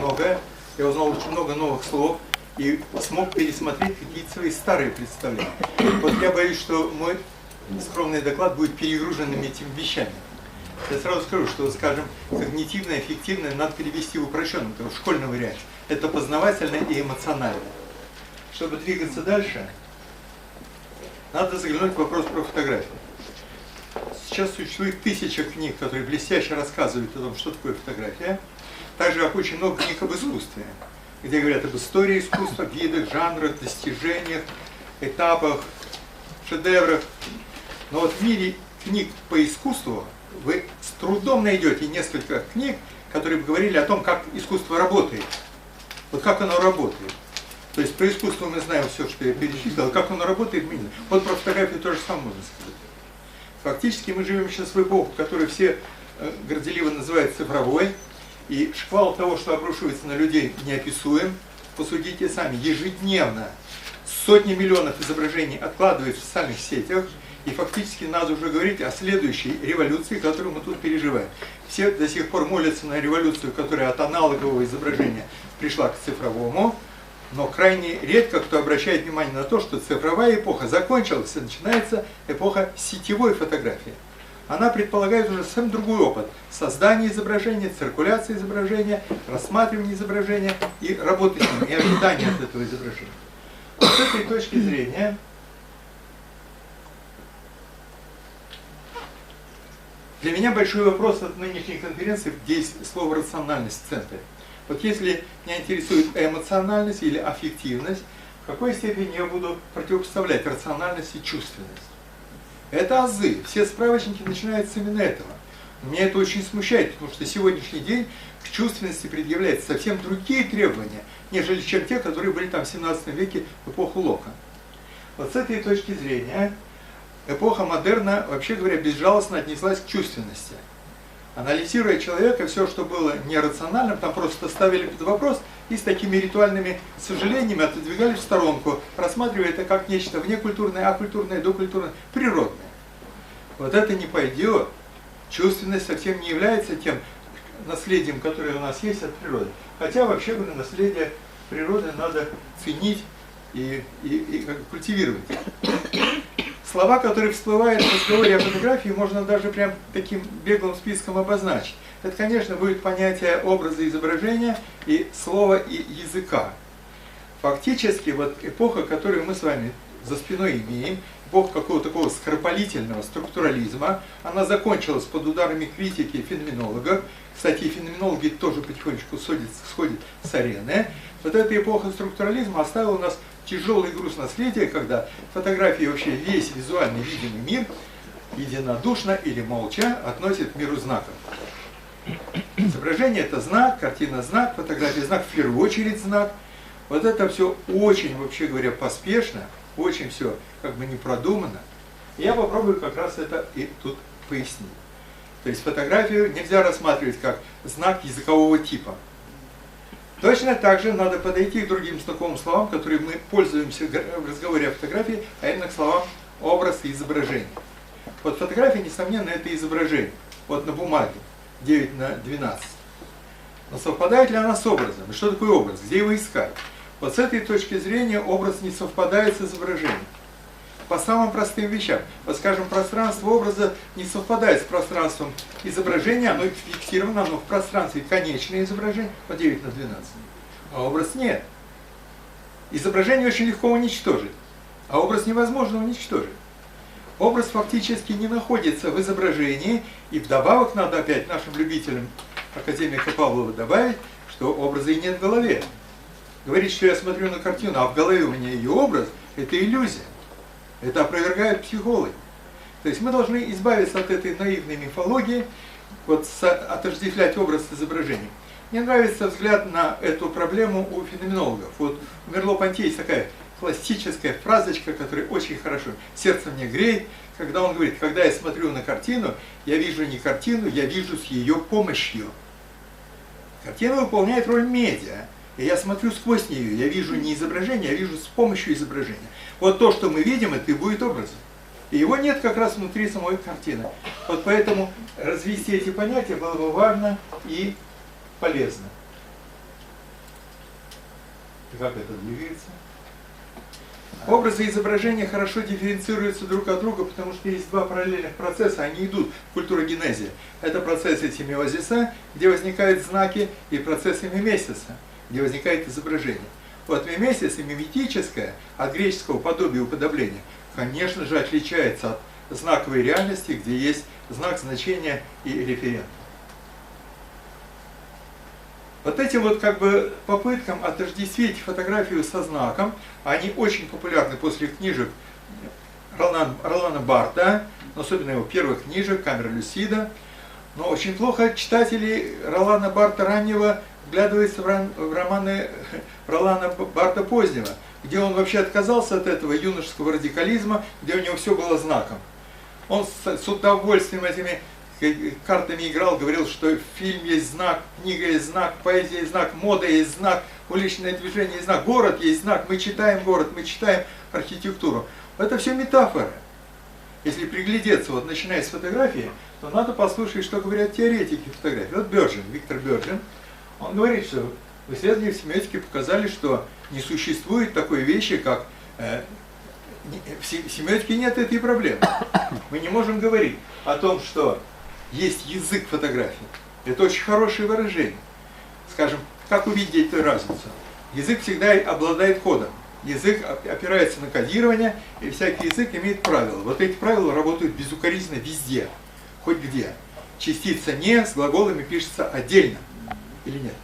многое, я узнал очень много новых слов и смог пересмотреть какие-то свои старые представления. Вот я боюсь, что мой скромный доклад будет перегруженным этими вещами. Я сразу скажу, что, скажем, когнитивное, эффективное надо перевести в упрощенном, в школьном варианте. Это познавательное и эмоциональное. Чтобы двигаться дальше, надо заглянуть в вопрос про фотографию. Сейчас существует 1000 книг, которые блестяще рассказывают о том, что такое фотография. Также как очень много книг об искусстве, где говорят об истории искусства, видах, жанрах, достижениях, этапах, шедеврах. Но вот в мире книг по искусству вы с трудом найдете несколько книг, которые бы говорили о том, как искусство работает. Вот как оно работает. То есть про искусство мы знаем все, что я перечислил, а как оно работает, мы не знаем. Вот про фотографию тоже самое можно сказать. Фактически мы живем сейчас в эпоху, которую все горделиво называют цифровой, и шквал того, что обрушивается на людей, неописуем. Посудите сами, ежедневно сотни миллионов изображений откладывают в социальных сетях, и фактически надо уже говорить о следующей революции, которую мы тут переживаем. Все до сих пор молятся на революцию, которая от аналогового изображения пришла к цифровому, но крайне редко кто обращает внимание на то, что цифровая эпоха закончилась, и начинается эпоха сетевой фотографии. Она предполагает уже совсем другой опыт создания изображения, циркуляции изображения, рассматривания изображения и работы с ним, и ожидания от этого изображения. Вот с этой точки зрения для меня большой вопрос от нынешней конференции, где есть слово «рациональность» в центре. Вот если меня интересует эмоциональность или аффективность, в какой степени я буду противопоставлять рациональность и чувственность? Это азы. Все справочники начинаются именно этого. Меня это очень смущает, потому что сегодняшний день к чувственности предъявляются совсем другие требования, нежели чем те, которые были там в 17 веке в эпоху Лока. Вот с этой точки зрения эпоха модерна, вообще говоря, безжалостно отнеслась к чувственности. Анализируя человека, все, что было нерациональным, там просто ставили под вопрос и с такими ритуальными сожалениями отодвигали в сторонку, рассматривая это как нечто внекультурное, акультурное, докультурное, природное. Вот это не пойдет. Чувственность совсем не является тем наследием, которое у нас есть от природы. Хотя, вообще говоря, наследие природы надо ценить и как бы культивировать. Слова, которые всплывают в разговоре о фотографии, можно даже прям таким беглым списком обозначить. Это, конечно, будет понятие образа изображения и слова и языка. Фактически, вот эпоха, которую мы с вами за спиной имеем, эпоха какого-то такого скоропалительного структурализма, она закончилась под ударами критики феноменологов. Кстати, и феноменологи тоже потихонечку сходят с арены. Вот эта эпоха структурализма оставила у нас тяжелый груз наследия, когда фотографии, вообще весь визуальный видимый мир единодушно или молча относит к миру знаков. Изображение – это знак, картина – знак, фотография – знак, в первую очередь знак. Вот это все очень, вообще говоря, поспешно, очень все как бы не продумано. И я попробую как раз это и тут пояснить. То есть фотографию нельзя рассматривать как знак языкового типа. Точно так же надо подойти к другим знакомым словам, которые мы пользуемся в разговоре о фотографии, а именно к словам образ и изображение. Вот фотография, несомненно, это изображение. Вот на бумаге 9:12. Но совпадает ли она с образом? И что такое образ? Где его искать? Вот с этой точки зрения образ не совпадает с изображением. По самым простым вещам. Вот, скажем, пространство образа не совпадает с пространством изображения, оно фиксировано, оно в пространстве конечное изображение, по 9:12. А образ нет. Изображение очень легко уничтожить, а образ невозможно уничтожить. Образ фактически не находится в изображении, и вдобавок надо опять нашим любителям академика Павлова добавить, что образа и нет в голове. Говорит, что я смотрю на картину, а в голове у меня ее образ, это иллюзия. Это опровергают психологи. То есть мы должны избавиться от этой наивной мифологии, вот отождествлять образ с изображением. Мне нравится взгляд на эту проблему у феноменологов. Вот у Мерло-Понти есть такая классическая фразочка, которая очень хорошо сердце мне греет, когда он говорит: когда я смотрю на картину, я вижу не картину, я вижу с ее помощью. Картина выполняет роль медиа. И я смотрю сквозь нее, я вижу не изображение, я вижу с помощью изображения. Вот то, что мы видим, это и будет образом. И его нет как раз внутри самой картины. Вот поэтому развести эти понятия было бы важно и полезно. Как это двигается? Образы и изображения хорошо дифференцируются друг от друга, потому что есть два параллельных процесса, они идут в культурогенезе. Это процессы семиозиса, где возникают знаки, и процессы мимесиса, где возникает изображение. Вот мимесис и миметическое от греческого подобия уподобления, конечно же, отличается от знаковой реальности, где есть знак, значения и референт. Вот этим вот как бы попыткам отождествить фотографию со знаком, они очень популярны после книжек Ролана Барта, особенно его первых книжек «Камера Люсида». Но очень плохо читатели Ролана Барта раннего вглядываются в романы Ролана Барта позднего, где он вообще отказался от этого юношеского радикализма, где у него все было знаком. Он с удовольствием этими картами играл, говорил, что фильм есть знак, книга есть знак, поэзия есть знак, мода есть знак, уличное движение есть знак, город есть знак, мы читаем город, мы читаем архитектуру. Это все метафоры. Если приглядеться, вот начиная с фотографии, то надо послушать, что говорят теоретики фотографии. Вот Бёрджин, Виктор Бёрджин, он говорит, что исследования в семиотике показали, что не существует такой вещи, как... в семиотике нет этой проблемы. Мы не можем говорить о том, что есть язык фотографии. Это очень хорошее выражение. Скажем, как увидеть эту разницу? Язык всегда обладает кодом. Язык опирается на кодирование, и всякий язык имеет правила. Вот эти правила работают безукоризненно везде, хоть где. Частица «не» с глаголами пишется отдельно. Или нет?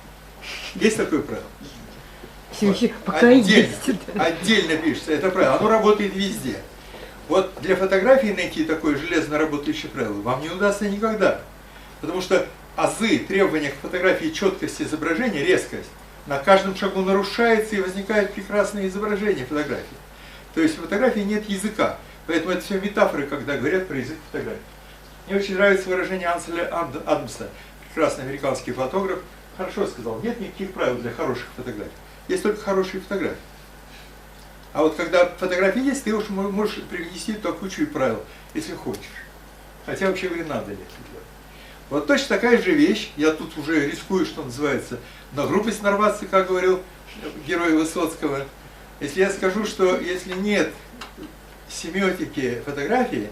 Есть такое правило? Вот. Пока отдельно, отдельно пишется, это правило. Оно работает везде. Вот для фотографии найти такое железно работающее правило вам не удастся никогда. Потому что азы, требования к фотографии, четкость изображения, резкость, на каждом шагу нарушается и возникает прекрасное изображение фотографии. То есть в фотографии нет языка. Поэтому это все метафоры, когда говорят про язык фотографии. Мне очень нравится выражение Анселя Адамса, прекрасный американский фотограф, хорошо сказал, нет никаких правил для хороших фотографий. Есть только хорошие фотографии. А вот когда фотографии есть, ты уж можешь привнести туда кучу правил, если хочешь. Хотя вообще говоря, надо ли это делать. Вот точно такая же вещь, я тут уже рискую, что называется, на грубость нарваться, как говорил герой Высоцкого. Если я скажу, что если нет семиотики фотографии,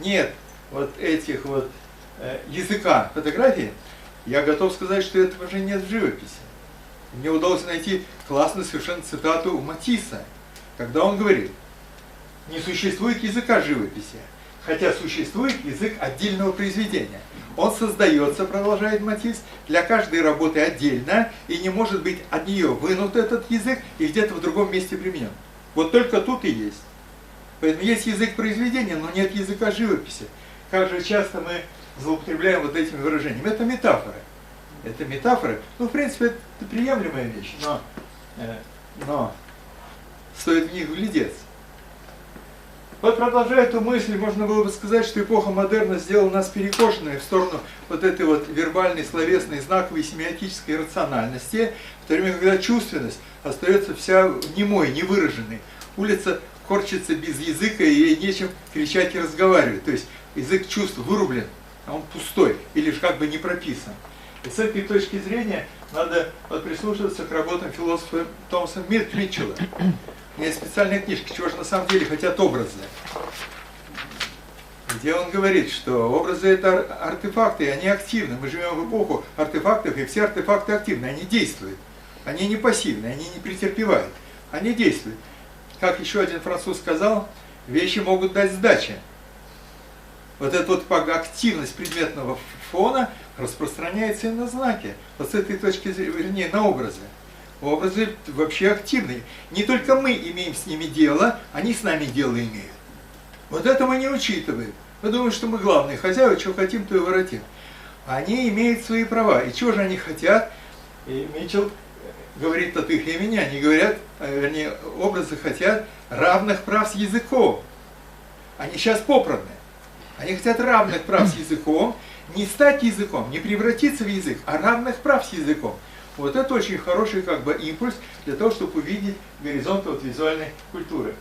нет вот этих вот языка фотографии, я готов сказать, что этого же нет в живописи. Мне удалось найти классную совершенно цитату у Матисса, когда он говорит, не существует языка живописи, хотя существует язык отдельного произведения. Он создается, продолжает Матисс, для каждой работы отдельно, и не может быть от нее вынут этот язык и где-то в другом месте применен. Вот только тут и есть. Поэтому есть язык произведения, но нет языка живописи. Как же часто мы злоупотребляем вот этими выражениями. Это метафоры. Это метафоры. Ну, в принципе, это приемлемая вещь, но стоит в них вглядеться. Вот продолжая эту мысль, можно было бы сказать, что эпоха модерна сделала нас перекошенными в сторону вот этой вот вербальной, словесной, знаковой, семиотической рациональности, в то время, когда чувственность остается вся немой, невыраженной. Улица корчится без языка, и ей нечем кричать и разговаривать. То есть язык чувств вырублен, а он пустой, или же как бы не прописан. И с этой точки зрения надо вот прислушиваться к работам философа Томаса Митчелла. У меня есть специальная книжка «Чего же на самом деле хотят образы?», где он говорит, что образы – это артефакты, и они активны. Мы живем в эпоху артефактов, и все артефакты активны, они действуют. Они не пассивны, они не претерпевают, они действуют. Как еще один француз сказал, вещи могут дать сдачи. Вот эта вот активность предметного фона распространяется и на знаки. Вот с этой точки зрения, вернее, на образы. Образы вообще активные. Не только мы имеем с ними дело, они с нами дело имеют. Вот это мы не учитываем. Мы думаем, что мы главные хозяева, что хотим, то и воротим. Они имеют свои права. И чего же они хотят? И Митчелл говорит от их имени, они говорят, вернее, образы хотят равных прав с языком. Они сейчас попраны. Они хотят равных прав с языком, не стать языком, не превратиться в язык, а равных прав с языком. Вот это очень хороший как бы импульс для того, чтобы увидеть горизонт вот визуальной культуры.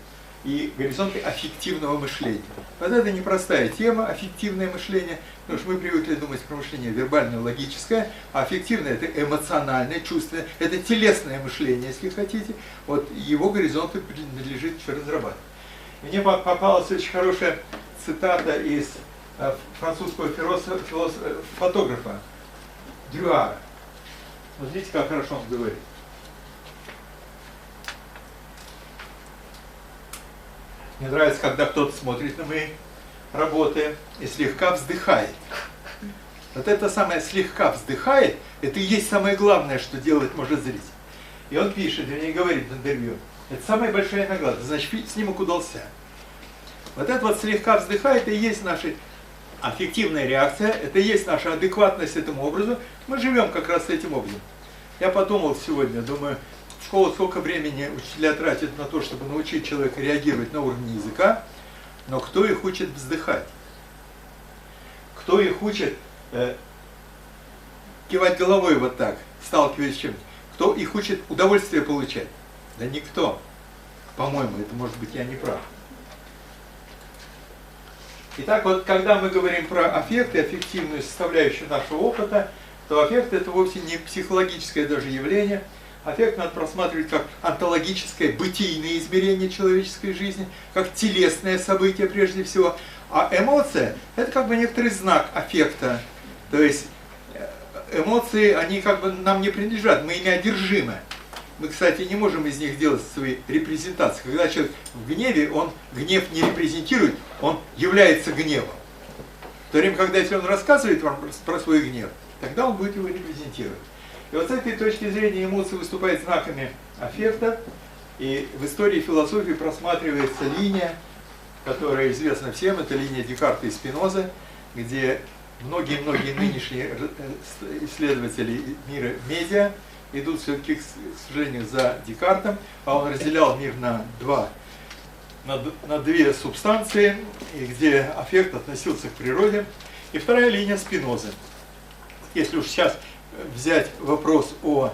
и горизонты аффективного мышления. Вот это непростая тема, аффективное мышление, потому что мы привыкли думать про мышление вербальное, логическое, а аффективное – это эмоциональное, чувственное, это телесное мышление, если хотите. Вот его горизонты надлежит разрабатывать. Мне попалась очень хорошая цитата из французского фотографа Дрюара. Вот видите, как хорошо он говорит. Мне нравится, когда кто-то смотрит на мои работы и слегка вздыхает. Вот это самое слегка вздыхает, это и есть самое главное, что делать может зритель. И он пишет, вернее говорит в интервью, это самая большая награда, значит снимок удался. Вот это вот слегка вздыхает, это и есть наша аффективная реакция, это и есть наша адекватность этому образу. Мы живем как раз этим образом. Я подумал сегодня, думаю, в школу сколько времени учителя тратят на то, чтобы научить человека реагировать на уровне языка, но кто их учит вздыхать? Кто их учит кивать головой вот так, сталкиваясь с чем-то? Кто их учит удовольствие получать? Да никто. По-моему, это может быть я не прав. Итак, вот когда мы говорим про аффекты, аффективную составляющую нашего опыта, то аффект это вовсе не психологическое даже явление. Аффект надо просматривать как онтологическое, бытийное измерение человеческой жизни, как телесное событие прежде всего. А эмоция это как бы некоторый знак аффекта. То есть эмоции, они как бы нам не принадлежат, мы ими одержимы. Мы, кстати, не можем из них делать свои репрезентации. Когда человек в гневе, он гнев не репрезентирует, он является гневом. В то время, когда если он рассказывает вам про свой гнев, тогда он будет его репрезентировать. И вот с этой точки зрения эмоции выступают знаками аффекта. И в истории философии просматривается линия, которая известна всем, это линия Декарта и Спинозы, где многие-многие нынешние исследователи мира медиа идут все-таки, к сожалению, за Декартом, а он разделял мир на две субстанции, и где аффект относился к природе. И вторая линия Спинозы. Если уж сейчас взять вопрос о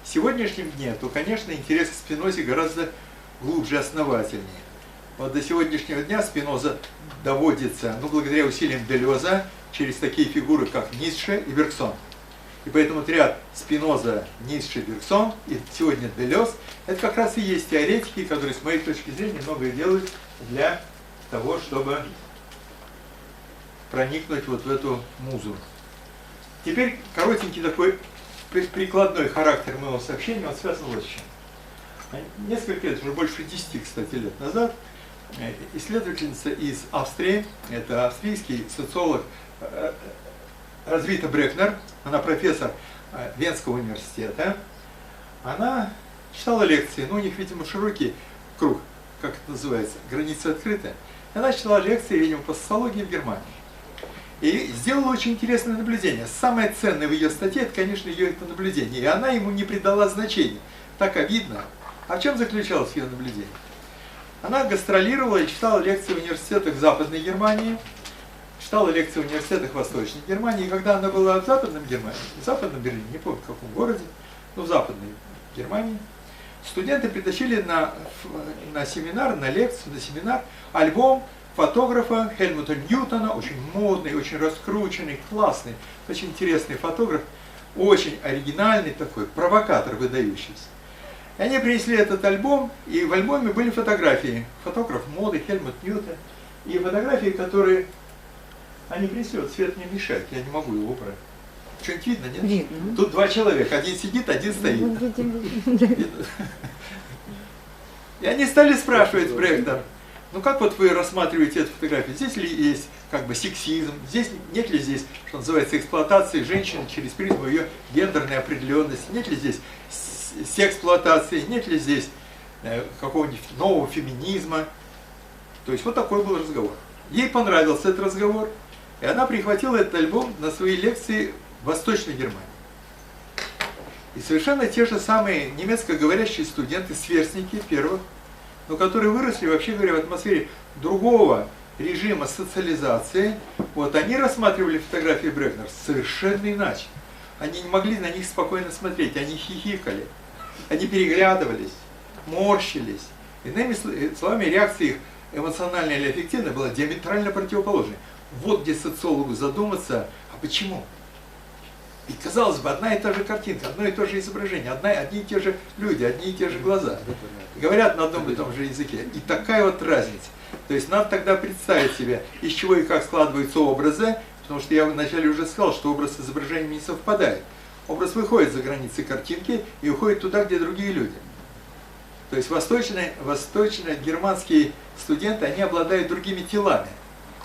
сегодняшнем дне, то, конечно, интерес к Спинозе гораздо глубже, основательнее. Вот до сегодняшнего дня Спиноза доводится, благодаря усилиям Делеза, через такие фигуры, как Ницше и Бергсон. И поэтому ряд Спиноза, Ницше, Бергсон и сегодня Делез, это как раз и есть теоретики, которые, с моей точки зрения, многое делают для того, чтобы проникнуть вот в эту музу. Теперь коротенький такой прикладной характер моего сообщения, он связан вот с чем. Несколько лет, уже больше 10, кстати, лет назад, исследовательница из Австрии, это австрийский социолог Розвита Брекнер, она профессор Венского университета, она читала лекции, у них, видимо, широкий круг, как это называется, границы открыты. Она читала лекции, видимо, по социологии в Германии. И сделала очень интересное наблюдение. Самое ценное в ее статье, это, конечно, ее это наблюдение. И она ему не придала значения. Так обидно. А в чем заключалось ее наблюдение? Она гастролировала и читала лекции в университетах Западной Германии, читала лекции в университетах Восточной Германии. И когда она была в Западном Германии, в Западном Берлине, не помню в каком городе, но в Западной Германии, студенты притащили на семинар, на лекцию, на семинар альбом фотографа Хельмута Ньютона, очень модный, очень раскрученный, классный, очень интересный фотограф, очень оригинальный такой, провокатор выдающийся. И они принесли этот альбом, и в альбоме были фотографии. Фотограф моды Хельмут Ньютон, и фотографии, которые они принесли, вот свет мне мешает, я не могу его убрать. Что-нибудь видно, нет? Видно. Тут два человека, один сидит, один стоит. И они стали спрашивать Брекнер, ну как вот вы рассматриваете эту фотографию? Здесь ли есть как бы сексизм? Здесь нет ли здесь, что называется, эксплуатации женщины через призму ее гендерной определенности? Нет ли здесь сексплуатации? Нет ли здесь какого-нибудь нового феминизма? То есть вот такой был разговор. Ей понравился этот разговор, и она прихватила этот альбом на свои лекции в Восточной Германии. И совершенно те же самые немецкоговорящие студенты, сверстники первых, но которые выросли, вообще говоря, в атмосфере другого режима социализации, вот они рассматривали фотографии Брекнер совершенно иначе. Они не могли на них спокойно смотреть, они хихикали, они переглядывались, морщились, Иными словами, реакция их, эмоциональная или аффективная, была диаметрально противоположной. Вот где социологу задуматься, а почему? И казалось бы, одна и та же картинка, одно и то же изображение, одни и те же люди, одни и те же глаза. Говорят на одном и том же языке. И такая вот разница. То есть надо тогда представить себе, из чего и как складываются образы, потому что я вначале уже сказал, что образ с изображением не совпадает. Образ выходит за границы картинки и уходит туда, где другие люди. То есть восточно-германские студенты, они обладают другими телами,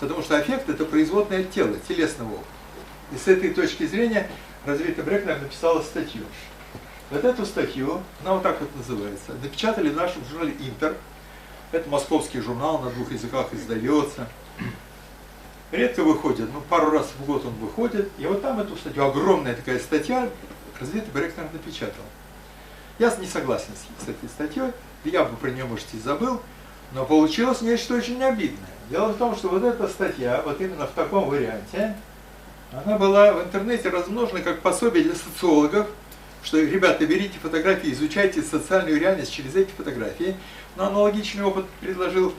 потому что аффект – это производное от тела, телесного опыта. И с этой точки зрения Розавита Брекнер написала статью. Вот эту статью, она вот так вот называется, напечатали в нашем журнале «Интер». Это московский журнал, на 2 языках издается. Редко выходит, но пару раз в год он выходит. И вот там эту статью, огромная такая статья, Розавита Брекнер напечатала. Я не согласен с этой статьей, я бы про нее, может, и забыл, но получилось нечто очень обидное. Дело в том, что вот эта статья, вот именно в таком варианте, она была в интернете размножена как пособие для социологов, что, ребята, берите фотографии, изучайте социальную реальность через эти фотографии. Но аналогичный опыт предложил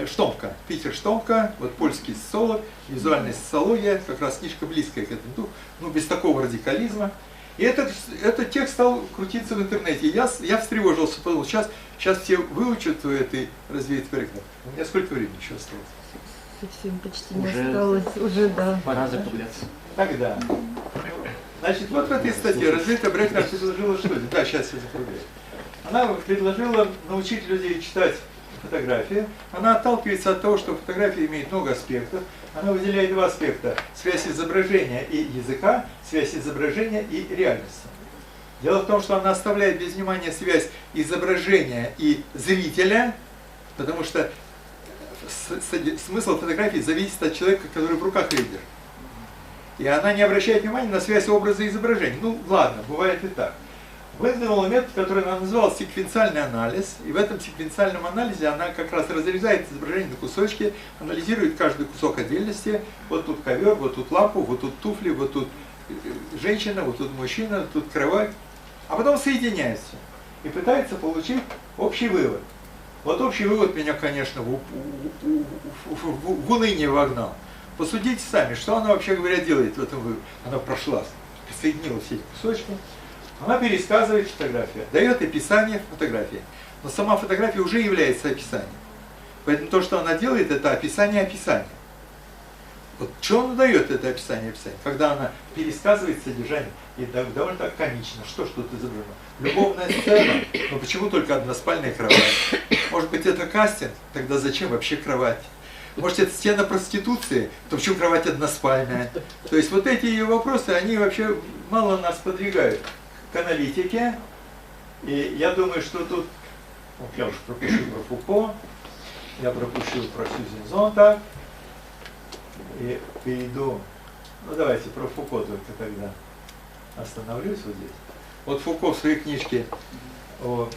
Штомка, Питер Штомка, вот польский социолог, визуальная социология, как раз книжка близкая к этому духу, ну без такого радикализма. И этот текст стал крутиться в интернете. Я встревожился, подумал, сейчас все выучат этой Розавиты Брекнер. У меня сколько времени еще осталось? Совсем почти не осталось, уже да. Пора закругляться. Тогда. Значит, вот в этой статье Розавита Брекнер предложила что? Да, сейчас я закругляю. Она предложила научить людей читать фотографии. Она отталкивается от того, что фотография имеет много аспектов. Она выделяет 2 аспекта. Связь изображения и языка, связь изображения и реальности. Дело в том, что она оставляет без внимания связь изображения и зрителя, потому что смысл фотографии зависит от человека, который в руках ее держит. И она не обращает внимания на связь образа и изображения. Ну ладно, бывает и так. Выдвинула метод, который она называла секвенциальный анализ. И в этом секвенциальном анализе она как раз разрезает изображение на кусочки, анализирует каждый кусок отдельности. Вот тут ковер, вот тут лампу, вот тут туфли, вот тут женщина, вот тут мужчина, тут кровать. А потом соединяется и пытается получить общий вывод. Вот общий вывод меня, конечно, в уныние вогнал. Посудите сами, что она, вообще говоря, делает в этом выводе. Она прошла, соединила все эти кусочки. Она пересказывает фотографию, дает описание фотографии. Но сама фотография уже является описанием. Поэтому то, что она делает, это описание описания. Вот что она дает, это описание описания? Когда она пересказывает содержание, и довольно так комично. Что тут изображено? Любовная сцена, но почему только односпальная кровать? Может быть, это кастинг? Тогда зачем вообще кровать? Может, это сцена проституции? То почему кровать односпальная? То есть вот эти ее вопросы, они вообще мало нас подвигают к аналитике. И я думаю, что тут, вот я уж пропущу про Фуко, я пропущу про Сьюзен Зонтаг, и перейду, ну давайте про Фуко только тогда остановлюсь вот здесь. Вот Фуко в своей книжке о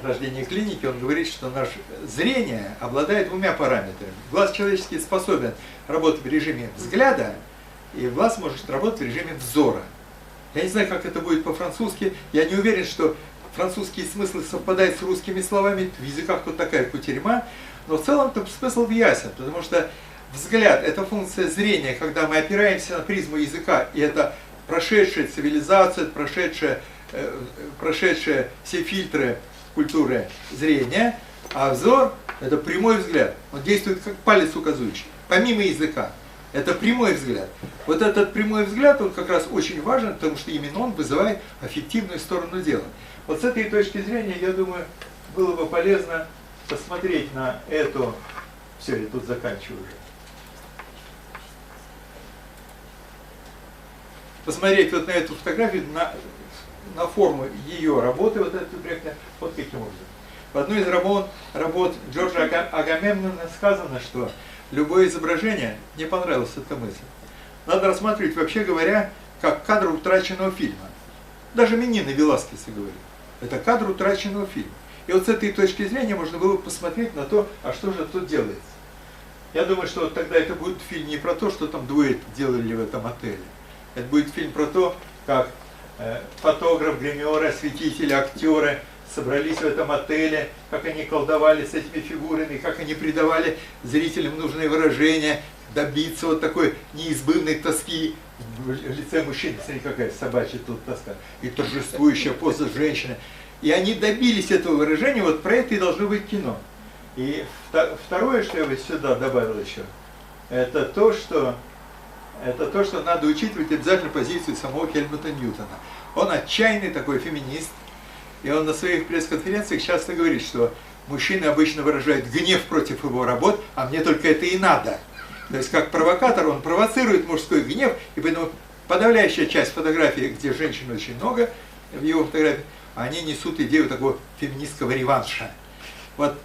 рождении клиники, он говорит, что наше зрение обладает 2 параметрами. Глаз человеческий способен работать в режиме взгляда, и глаз может работать в режиме взора. Я не знаю, как это будет по-французски, я не уверен, что французские смыслы совпадают с русскими словами, в языках тут такая кутерьма, но в целом-то смысл ясен, потому что взгляд – это функция зрения, когда мы опираемся на призму языка, и это прошедшая цивилизация, прошедшая все фильтры культуры зрения, а взор – это прямой взгляд, он действует как палец указующий, помимо языка. Это прямой взгляд. Вот этот прямой взгляд, он как раз очень важен, потому что именно он вызывает аффективную сторону дела. Вот с этой точки зрения, я думаю, было бы полезно посмотреть на эту... Все, я тут заканчиваю уже. Посмотреть вот на эту фотографию, на форму ее работы, вот эту Брекнер, вот каким образом. В одной из работ Джорджа Агамемнона сказано, что любое изображение, мне понравилась эта мысль, надо рассматривать, вообще говоря, как кадр утраченного фильма. Даже Менина Веласкеса говорит. Это кадр утраченного фильма. И вот с этой точки зрения можно было посмотреть на то, а что же тут делается. Я думаю, что вот тогда это будет фильм не про то, что там дуэт делали в этом отеле. Это будет фильм про то, как фотограф, гримеры, осветители, актеры собрались в этом отеле, как они колдовали с этими фигурами, как они придавали зрителям нужные выражения, добиться вот такой неизбывной тоски в лице мужчины. Смотри, какая собачья тут тоска. И торжествующая поза женщины. И они добились этого выражения, вот про это и должно быть кино. И второе, что я бы сюда добавил еще, это то, что надо учитывать обязательно позицию самого Хельмута Ньютона. Он отчаянный такой феминист, и он на своих пресс-конференциях часто говорит, что мужчины обычно выражают гнев против его работ, а мне только это и надо. То есть как провокатор он провоцирует мужской гнев, и поэтому подавляющая часть фотографий, где женщин очень много в его фотографии, они несут идею такого феминистского реванша. Вот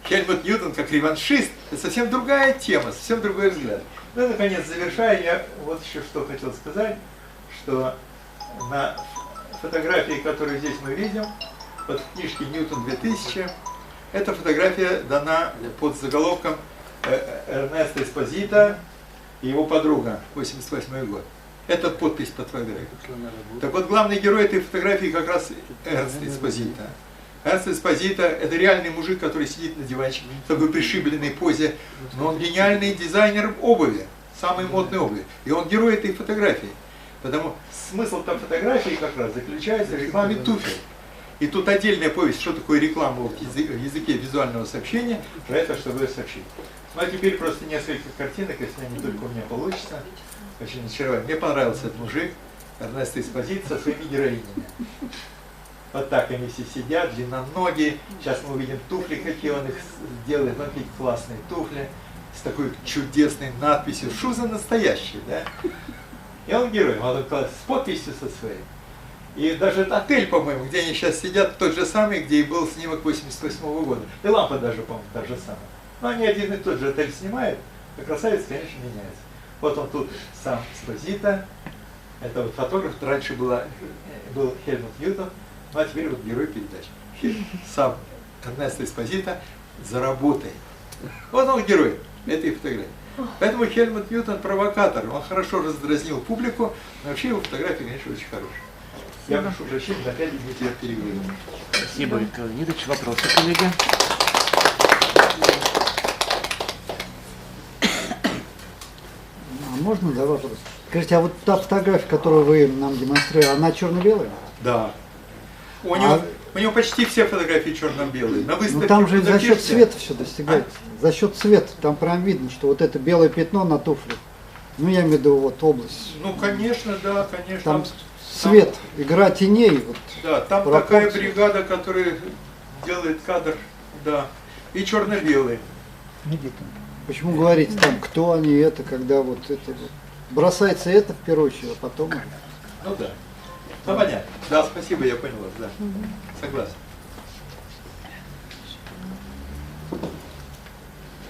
Хельмут Ньютон как реваншист – это совсем другая тема, совсем другой взгляд. Ну и, наконец, завершая, я вот еще что хотел сказать, что на фотографии, которую здесь мы видим, вот в книжке «Ньютон 2000», эта фотография дана под заголовком Эрнесто Эспозито и его подруга, 88 год. Это подпись под фотографией. Так вот, главный герой этой фотографии как раз Эрнесто Эспозито. Эрнесто Эспозито – это реальный мужик, который сидит на диванчике в такой пришибленной позе, но он гениальный дизайнер обуви, самой модной обуви. И он герой этой фотографии. Потому смысл там фотографии как раз заключается в рекламе туфель. И тут отдельная повесть, что такое реклама в языке визуального сообщения, про это, чтобы сообщить. Ну а теперь просто несколько картинок, если они только у меня получится. Очень очаровательно. Мне понравился этот мужик, Эрнесто Эспозито, со своими героинями. Вот так они все сидят, длинноногие. Сейчас мы увидим туфли, какие он их делает. Ну, какие классные туфли с такой чудесной надписью. Шузы настоящие, да? И он герой, молодой класс, с подписью со своей. И даже этот отель, по-моему, где они сейчас сидят, тот же самый, где и был снимок 88 года. И лампа даже, по-моему, та же самая. Но они один и тот же отель снимают, а красавец, конечно, меняется. Вот он тут сам Эспозито. Это вот фотограф, раньше был Хельмут Ньютон, ну а теперь вот герой передачи. Сам Эрнесто Эспозито за работой. Вот он герой этой фотографии. Поэтому Хельмут Ньютон провокатор. Он хорошо раздразнил публику, но вообще его фотографии, конечно, очень хорошие. Я прошу прощения, опять извините, я переговорил. Спасибо, Виктор Леонидович. Вопросы, коллеги? А можно, да, вопрос? Скажите, а вот та фотография, которую вы нам демонстрировали, она черно-белая? Да. У него почти все фотографии черно-белые. На выставке ну там же за счет Будапеште. цвета все достигается. За счет цвета. Там прям видно, что вот это белое пятно на туфле. Ну я имею в виду вот область. Ну, конечно, да, конечно. Там свет, игра теней. Вот, да, там такая бригада, которая делает кадр, да. И черно-белый. Почему говорить там, кто они, это, когда вот это вот. Бросается это в первую очередь, а потом. Ну да. Ну понятно. Да, спасибо, я понял вас, да. Согласен.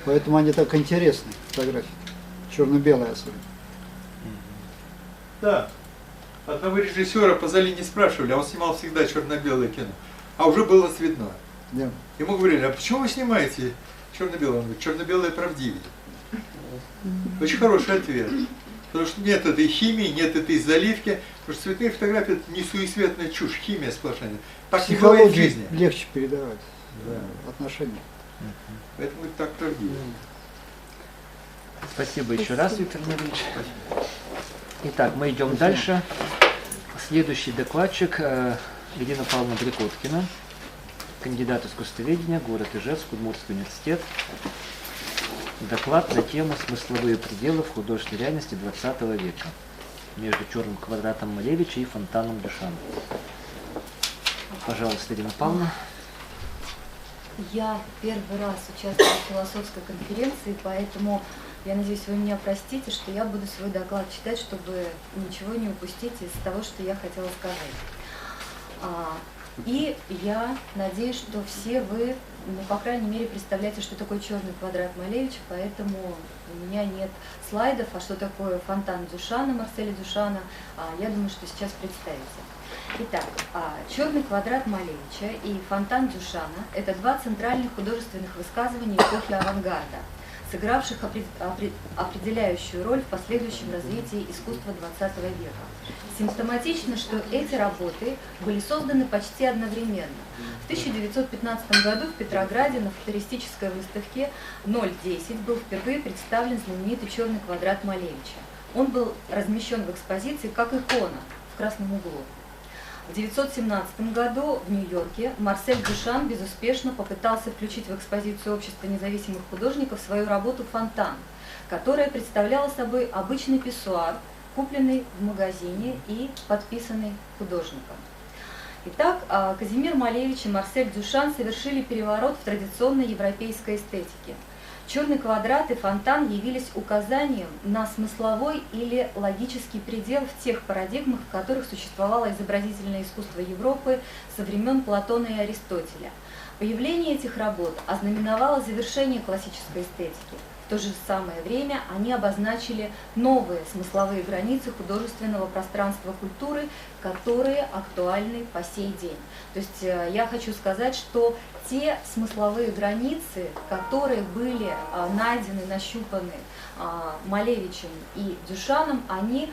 Поэтому они так интересны, фотографии. Черно-белые особенно. Да. Одного режиссера Пазолини спрашивали, а он снимал всегда черно-белое кино. А уже было цветное. Да. Ему говорили, а почему вы снимаете черно-белое? Он говорит, черно-белое правдивее. Очень хороший ответ. Потому что нет этой химии, нет этой заливки. Потому что цветные фотографии это несуетная чушь, химия сплошная. Так не бывает в жизни. Легче передавать отношения. Поэтому это так правдиво. Спасибо еще раз, Виктор Леонидович. Итак, мы идем дальше. Следующий докладчик Ирина Павловна Брикоткина, кандидат искусствоведения, город Ижевск, Удмуртский университет. Доклад на тему «Смысловые пределы в художественной реальности XX века» между черным квадратом Малевича и фонтаном Дюшана. Пожалуйста, Ирина Павловна. Я первый раз участвую в философской конференции, поэтому я надеюсь, вы меня простите, что я буду свой доклад читать, чтобы ничего не упустить из того, что я хотела сказать. И я надеюсь, что все вы, ну, по крайней мере, представляете, что такое черный квадрат Малевича, поэтому у меня нет слайдов, а что такое фонтан Дюшана, Марселя Дюшана, я думаю, что сейчас представите. Итак, черный квадрат Малевича и фонтан Дюшана – это два центральных художественных высказывания эпохи авангарда, сыгравших определяющую роль в последующем развитии искусства XX века. Симптоматично, что эти работы были созданы почти одновременно. В 1915 году в Петрограде на футуристической выставке 010 был впервые представлен знаменитый черный квадрат Малевича. Он был размещен в экспозиции как икона в красном углу. В 1917 году в Нью-Йорке Марсель Дюшан безуспешно попытался включить в экспозицию Общества независимых художников свою работу «Фонтан», которая представляла собой обычный писсуар, купленный в магазине и подписанный художником. Итак, Казимир Малевич и Марсель Дюшан совершили переворот в традиционной европейской эстетике. Черный квадрат и фонтан явились указанием на смысловой или логический предел в тех парадигмах, в которых существовало изобразительное искусство Европы со времен Платона и Аристотеля. Появление этих работ ознаменовало завершение классической эстетики. В то же самое время они обозначили новые смысловые границы художественного пространства культуры, которые актуальны по сей день. То есть я хочу сказать, что те смысловые границы, которые были найдены, нащупаны Малевичем и Дюшаном, они,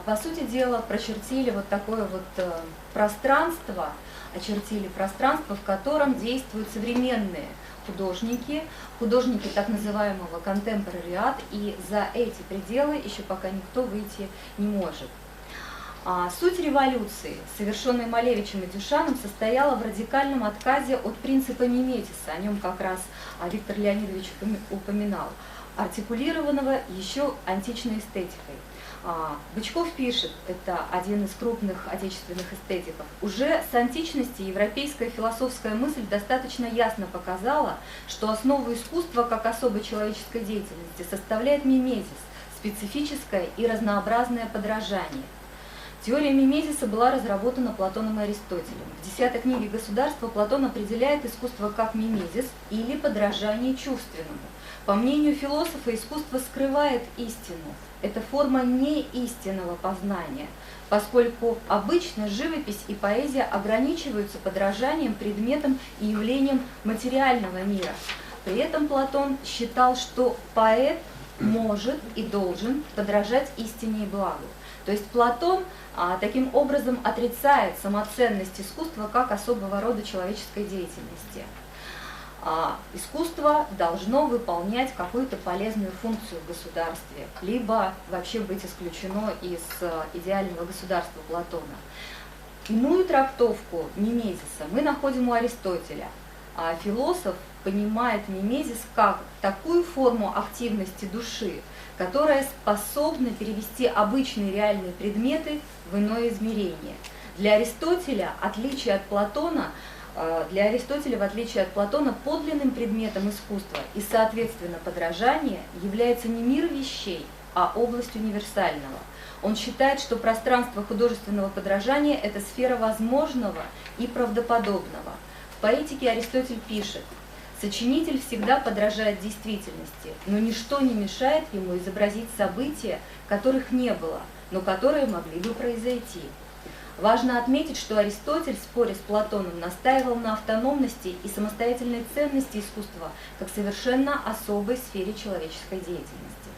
по сути дела, прочертили вот такое вот пространство, очертили пространство, в котором действуют современные художники так называемого контемпорариат, и за эти пределы еще пока никто выйти не может. Суть революции, совершенной Малевичем и Дюшаном, состояла в радикальном отказе от принципа миметиса, о нем как раз Виктор Леонидович упоминал, артикулированного еще античной эстетикой. Бычков пишет, это один из крупных отечественных эстетиков, уже с античности европейская философская мысль достаточно ясно показала, что основу искусства как особой человеческой деятельности составляет мимезис, специфическое и разнообразное подражание. Теория мимезиса была разработана Платоном и Аристотелем. В 10-й книге «Государство» Платон определяет искусство как мимезис или подражание чувственному. По мнению философа, искусство скрывает истину. Это форма неистинного познания, поскольку обычно живопись и поэзия ограничиваются подражанием предметам и явлениям материального мира. При этом Платон считал, что поэт может и должен подражать истине и благу. То есть Платон таким образом отрицает самоценность искусства как особого рода человеческой деятельности. Искусство должно выполнять какую-то полезную функцию в государстве, либо вообще быть исключено из идеального государства Платона. Иную трактовку мимезиса мы находим у Аристотеля, а философ понимает мимезис как такую форму активности души, которая способна перевести обычные реальные предметы в иное измерение. Для Аристотеля, в отличие от Платона, подлинным предметом искусства и, соответственно, подражания является не мир вещей, а область универсального. Он считает, что пространство художественного подражания – это сфера возможного и правдоподобного. В поэтике Аристотель пишет: «Сочинитель всегда подражает действительности, но ничто не мешает ему изобразить события, которых не было, но которые могли бы произойти». Важно отметить, что Аристотель в споре с Платоном настаивал на автономности и самостоятельной ценности искусства как совершенно особой сфере человеческой деятельности.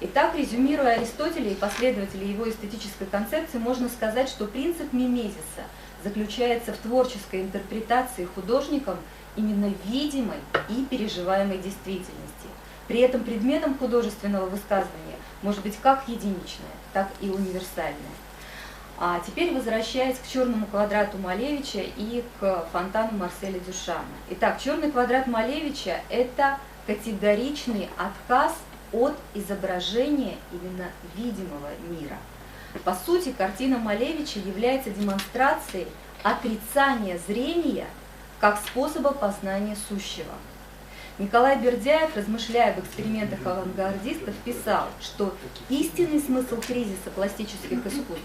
Итак, резюмируя Аристотеля и последователей его эстетической концепции, можно сказать, что принцип мимезиса заключается в творческой интерпретации художником именно видимой и переживаемой действительности. При этом предметом художественного высказывания может быть как единичное, так и универсальное. А теперь возвращаясь к черному квадрату Малевича и к фонтану Марселя Дюшана. Итак, черный квадрат Малевича – это категоричный отказ от изображения именно видимого мира. По сути, картина Малевича является демонстрацией отрицания зрения как способа познания сущего. Николай Бердяев, размышляя об экспериментах авангардистов, писал, что истинный смысл кризиса пластических искусств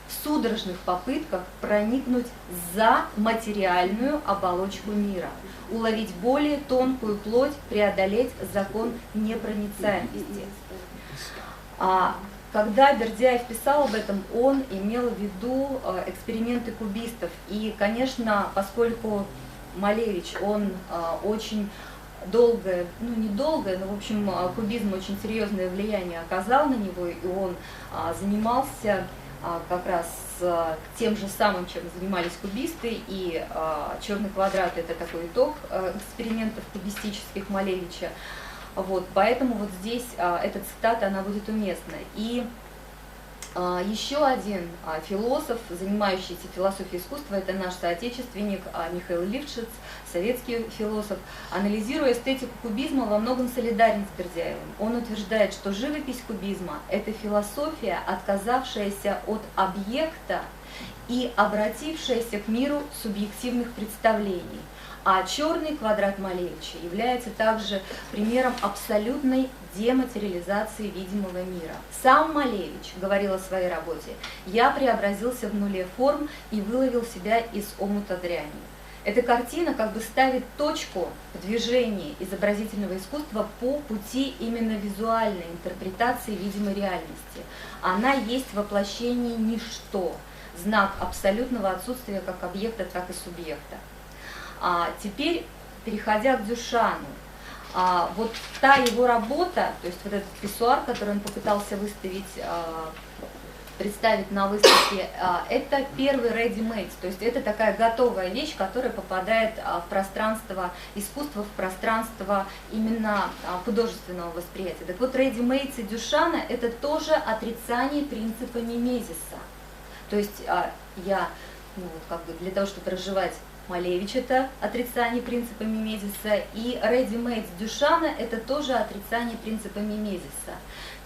в судорожных попытках проникнуть за материальную оболочку мира, уловить более тонкую плоть, преодолеть закон непроницаемости. Когда Бердяев писал об этом, он имел в виду эксперименты кубистов. И, конечно, поскольку Малевич, он очень долгое, ну не долгое, но в общем кубизм очень серьезное влияние оказал на него, и он занимался как раз тем же самым, чем занимались кубисты, и черный квадрат — это такой итог экспериментов кубистических Малевича. Вот, поэтому вот здесь эта цитата, она будет уместна. И еще один философ, занимающийся философией искусства, это наш соотечественник Михаил Лившиц, советский философ. Анализируя эстетику кубизма, во многом солидарен с Бердяевым. Он утверждает, что живопись кубизма – это философия, отказавшаяся от объекта и обратившаяся к миру субъективных представлений. А черный квадрат Малевича является также примером абсолютной дематериализации видимого мира. Сам Малевич говорил о своей работе: «Я преобразился в нуле форм и выловил себя из омута дряни». Эта картина как бы ставит точку в движении изобразительного искусства по пути именно визуальной интерпретации видимой реальности. Она есть воплощение ничто, знак абсолютного отсутствия как объекта, так и субъекта. Теперь, переходя к Дюшану, вот та его работа, то есть вот этот писсуар, который он попытался выставить, представить на выставке, это первый ready-made, то есть это такая готовая вещь, которая попадает в пространство искусства, в пространство именно художественного восприятия. Так вот, ready-made Дюшана – это тоже отрицание принципа мимезиса. То есть как бы для того, чтобы разжевать Малевич, это отрицание принципа мимезиса, и ready-made Дюшана – это тоже отрицание принципа мимезиса.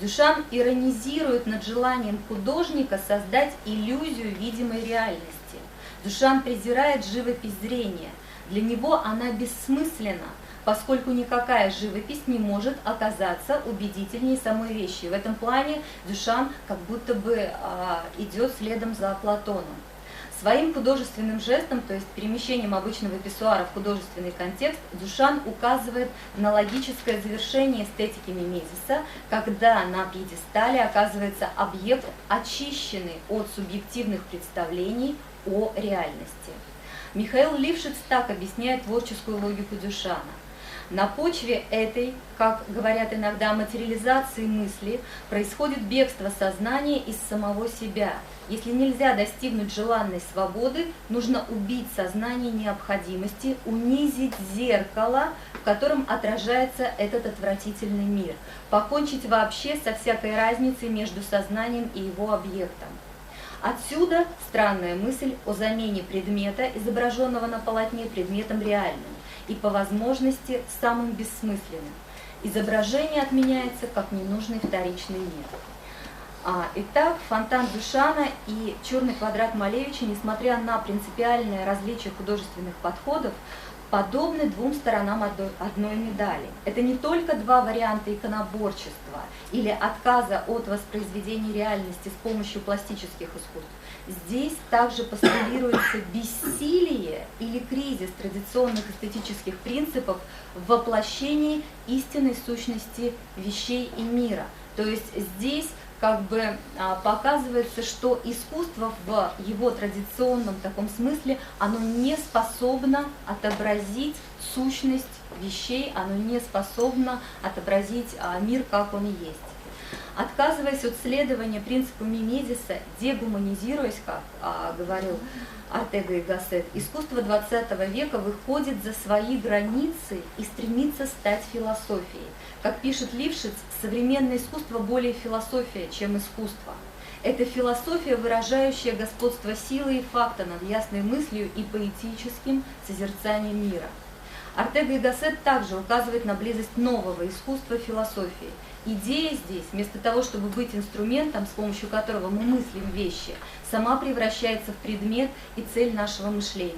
Дюшан иронизирует над желанием художника создать иллюзию видимой реальности. Дюшан презирает живопись зрения. Для него она бессмысленна, поскольку никакая живопись не может оказаться убедительнее самой вещи. В этом плане Дюшан как будто бы идет следом за Платоном. Своим художественным жестом, то есть перемещением обычного писсуара в художественный контекст, Дюшан указывает на логическое завершение эстетики мимезиса, когда на пьедестале оказывается объект, очищенный от субъективных представлений о реальности. Михаил Лившиц так объясняет творческую логику Дюшана. На почве этой, как говорят иногда, материализации мысли, происходит бегство сознания из самого себя. Если нельзя достигнуть желанной свободы, нужно убить сознание необходимости, унизить зеркало, в котором отражается этот отвратительный мир, покончить вообще со всякой разницей между сознанием и его объектом. Отсюда странная мысль о замене предмета, изображенного на полотне, предметом реальным, и по возможности самым бессмысленным. Изображение отменяется как ненужный вторичный мир. Итак, фонтан Дюшана и черный квадрат Малевича, несмотря на принципиальное различие художественных подходов, подобны двум сторонам одной медали. Это не только два варианта иконоборчества или отказа от воспроизведения реальности с помощью пластических искусств. Здесь также постулируется бессилие или кризис традиционных эстетических принципов в воплощении истинной сущности вещей и мира. То есть здесь как бы показывается, что искусство в его традиционном таком смысле, оно не способно отобразить сущность вещей, оно не способно отобразить мир, как он есть. Отказываясь от следования принципу мимезиса, дегуманизируясь, как говорил Ортега и Гассет, искусство XX века выходит за свои границы и стремится стать философией. Как пишет Лившиц, современное искусство более философия, чем искусство. Это философия, выражающая господство силы и факта над ясной мыслью и поэтическим созерцанием мира. Ортега и Гассет также указывает на близость нового искусства философии. Идея здесь, вместо того, чтобы быть инструментом, с помощью которого мы мыслим вещи, сама превращается в предмет и цель нашего мышления.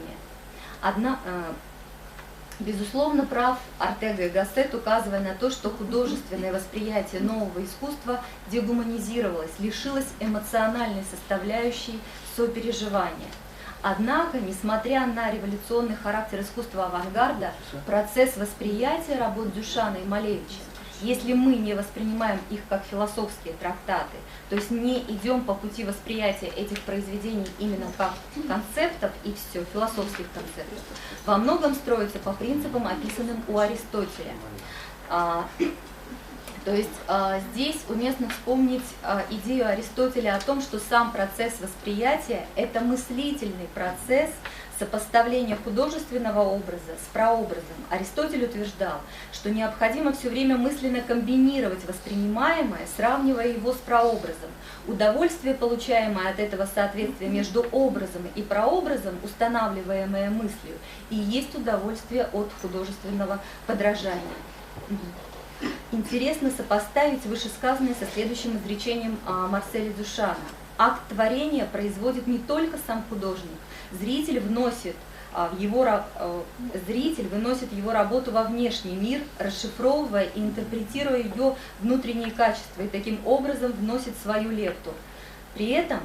Безусловно, прав Ортега и Гассет, указывая на то, что художественное восприятие нового искусства дегуманизировалось, лишилось эмоциональной составляющей сопереживания. Однако, несмотря на революционный характер искусства авангарда, процесс восприятия работ Дюшана и Малевича если мы не воспринимаем их как философские трактаты, то есть не идем по пути восприятия этих произведений именно как концептов и все, философских концептов, во многом строится по принципам, описанным у Аристотеля. То есть здесь уместно вспомнить идею Аристотеля о том, что сам процесс восприятия – это мыслительный процесс сопоставления художественного образа с прообразом. Аристотель утверждал, что необходимо все время мысленно комбинировать воспринимаемое, сравнивая его с прообразом. Удовольствие, получаемое от этого соответствия между образом и прообразом, устанавливаемое мыслью, и есть удовольствие от художественного подражания. Интересно сопоставить вышесказанное со следующим изречением Марселя Дюшана. Акт творения производит не только сам художник. Зритель выносит его работу во внешний мир, расшифровывая и интерпретируя ее внутренние качества, и таким образом вносит свою лепту. При этом,